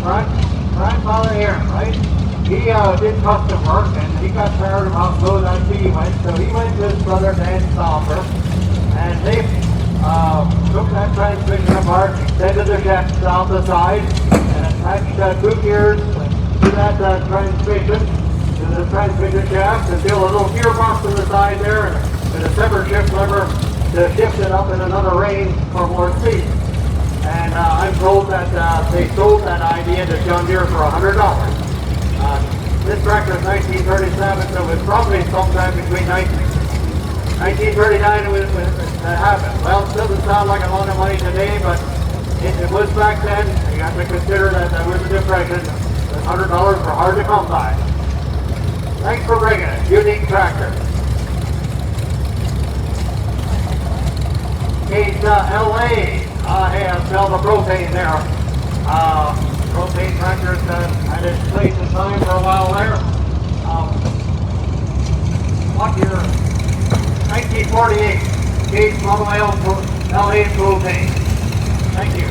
right? Grandfather Aaron, right? He did custom work and he got tired of how slow that B went, so he went to his brother Dan Stomper and they took that transmission apart, extended the shaft off the side, and attached 2 gears to that transmission, to the transmission shaft, and built a little gearbox on the side there and a separate shift lever to shift it up in another range for more speed. And I'm told that they sold that idea to John Deere for $100. This tractor is 1937, so it was probably sometime between 1939 when that happened. Well, it doesn't sound like a lot of money today, but it was back then. You have to consider that there was a depression. $100 were hard to come by. Thanks for bringing it. Unique tractor. Case LA. Hey, I smell the propane there. Propane tractors had its place in time for a while there. What year? 1948. Case Model LA propane. Thank you.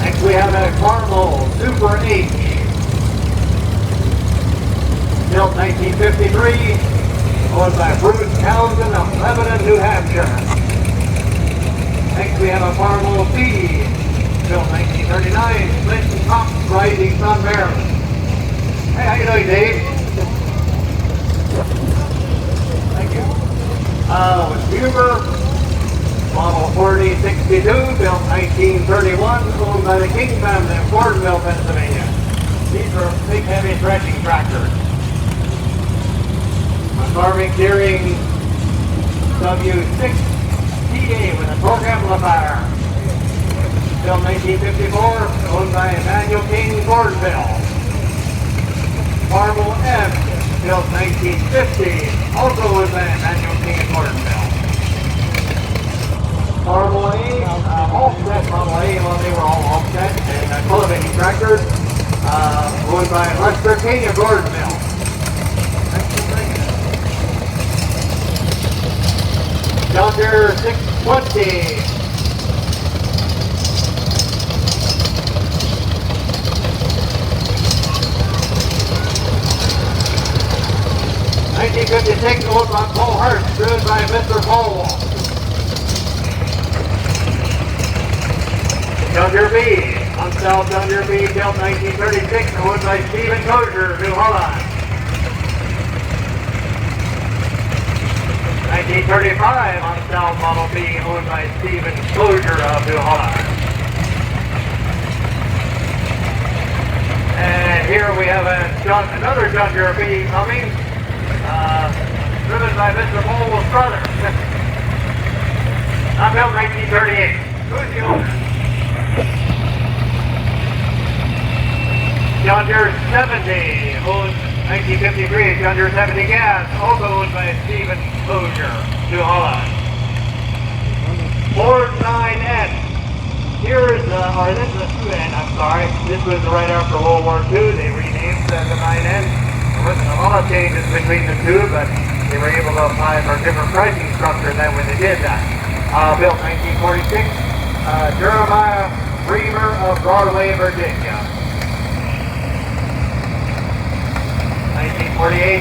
Next we have a Carmel Super H. Built 1953, owned by Bruce Townsend of Lebanon, New Hampshire. Next we have a Farmel B, built 1939, Clinton Cox, Rising Sun, Maryland. Hey, how you doing, Dave? Thank you. Huber, Model 4062, built 1931, owned by the King family in Fordson, Pennsylvania. These are big, heavy threshing tractors. Farming Deering W6TA with a torque amplifier. Built 1954, owned by Emmanuel King Gordonville. Farmel M, built 1950, also owned by Emmanuel King Gordonville. Farmel A, offset Model A, well they were all offset, and cultivating tractors, owned by Lester King of Gordonville. John Deere 620. 1956, owned by Paul Hurst, driven by Mr. Paul. John Deere B, unsold John Deere B, built 1936, owned by Stephen Tozier, New Holland. 1935, unsold Model B, owned by Stephen Tozier of New Holland. And here we have another John Deere B coming, driven by Mr. Paul's brother. Not built 1938. Who's the owner? John Deere 70, owned 1953, John Deere 70 gas, also owned by Stephen Tozier, New Holland. Ford 9N. Here is, or this is a 2N, I'm sorry. This was right after World War II. They renamed the 9N. There wasn't a lot of changes between the two, but they were able to apply for a different pricing structure than when they did that. Built 1946, Jeremiah Reamer of Broadway, Virginia. 1948,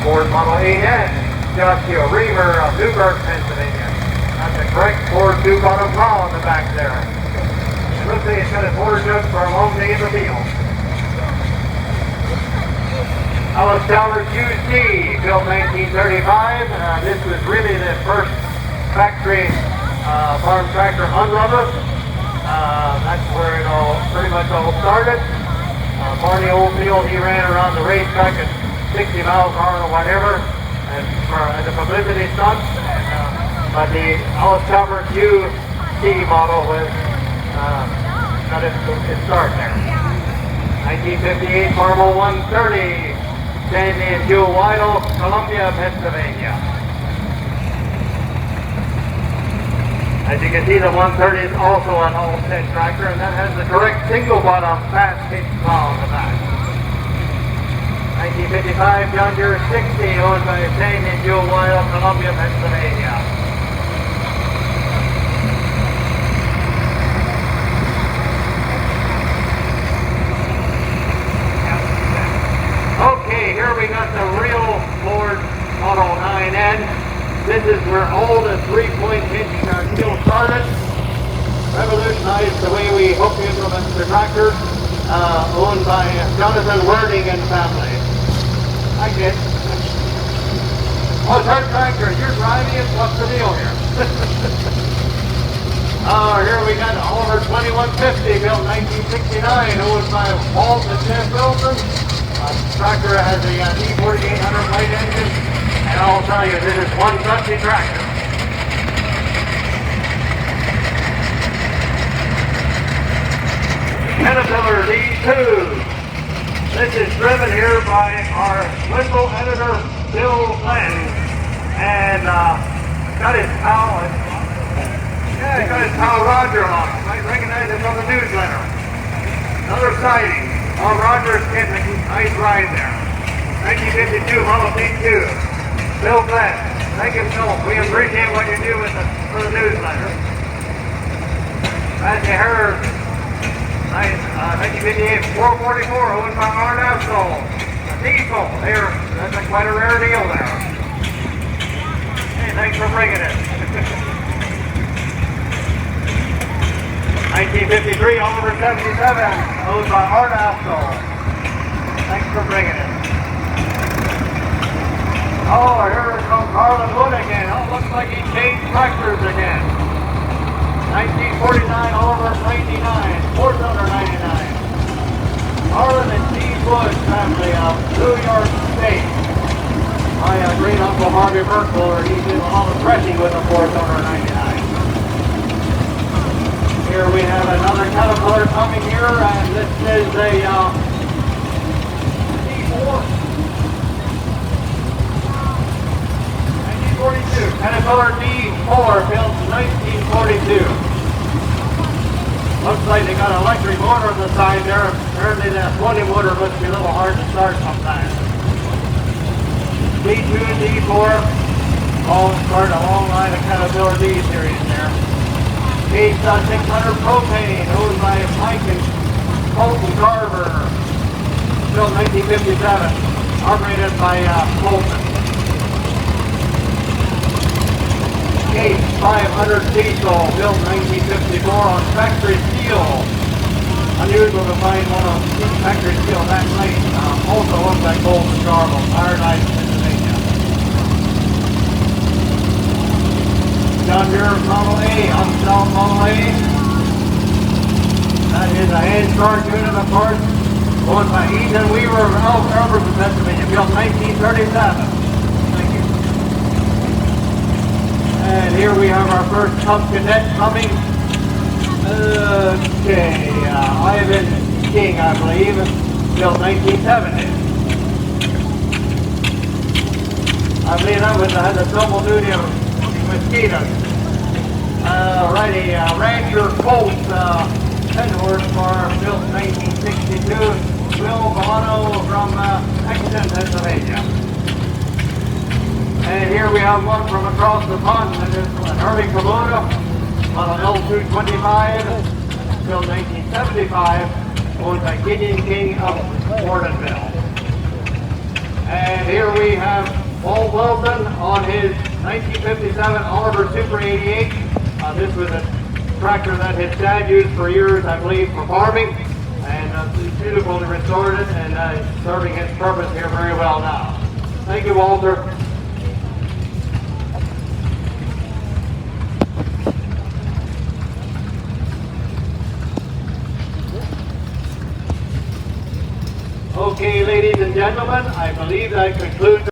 Ford Model 8N, Joshua Reamer of Newburgh, Pennsylvania. That's a correct Ford two-bottom plow on the back there. It looks like it's got a motor jug for a long day in the field. Alice Tower QC, built 1935. This was really the first factory farm tractor unrubber. That's where it all pretty much all started. Barney Oldfield, he ran around the racetrack at 60 miles an hour or whatever, and for the publicity stunt. But the Alice Tower QC model was got its start there. 1958 Marble 130, Sandy and Joe Weidel, Columbia, Pennsylvania. As you can see, the 130 is also an Olmsted tractor, and that has the correct single bottom fast hitch plow on the back. 1955 John Deere 60, owned by Sandy and Joe Weidel, Columbia, Pennsylvania. Okay, here we got the real Ford Model 9N. This is where all the three-point hitches are still started. Revolutionized the way we hook implement the tractor, owned by Jonathan Wording and family. I get. Oh, it's our tractor. You're driving it. What's the deal here? Here we got Oliver 2150, built 1969, owned by Walt and Jeff Wilson. Tractor has a D4800 light engine, and I'll tell you, this is one trusty tractor. Caterpillar D2. This is driven here by our Wimble editor, Bill Glenn, and got his pal. Yeah, he got his pal Roger on. You might recognize him from the newsletter. Another sighting. Roger's getting a nice ride there. 1952 Model P2. Bill Glenn. Thank you, Bill. We appreciate what you do for the newsletter. As you heard, 1958 444 owned by Art Absol. A diesel. That's quite a rare deal there. Hey, thanks for bringing it. 1953 Oliver 77, owned by Art Absol. Thanks for bringing it. Oh, here comes Harlan Wood again. Oh, looks like he changed tractors again. 1949 Oliver 99, Ford owner 99. Harlan and Steve Wood, family of New York State. My great uncle Harvey Burkholder, he did a lot of threshing with the Ford owner 99. Here we have another Caterpillar coming here, and this is a D4. 1942, Caterpillar D4, built in 1942. Looks like they got an electric motor on the side there. Apparently that 20 motor must be a little hard to start sometimes. D2 and D4, all start a long line of Caterpillar D series there. Case 600 propane, owned by Mike and Colton Carver, built 1957, operated by Colton. Case 500 diesel, built 1954 on factory steel. Unusual to find one on factory steel that night. Also owned by Colton Carver, Ironized, Pennsylvania. John Deere Model A, Upsell Model A. That is a hand-start unit, of course, owned by Ethan Weaver of Elk Harbor, Pennsylvania, built 1937. Thank you. And here we have our first Cub Cadet coming. Okay, Ivan King, I believe, built 1970. I believe that was had the double duty of mosquitoes. Righty, Ranger Colt, 10 horsepower, built 1962. Will Bono from Exton, Pennsylvania. And here we have one from across the pond. That is an early Kubota, model L225, built 1975, owned by Gideon King of Gordonville. And here we have Paul Wilson on his 1957 Oliver Super 88. This was a tractor that his dad used for years, I believe, for farming. And he's beautifully restored it and serving his purpose here very well now. Thank you, Walter. Okay, ladies and gentlemen, I believe that concludes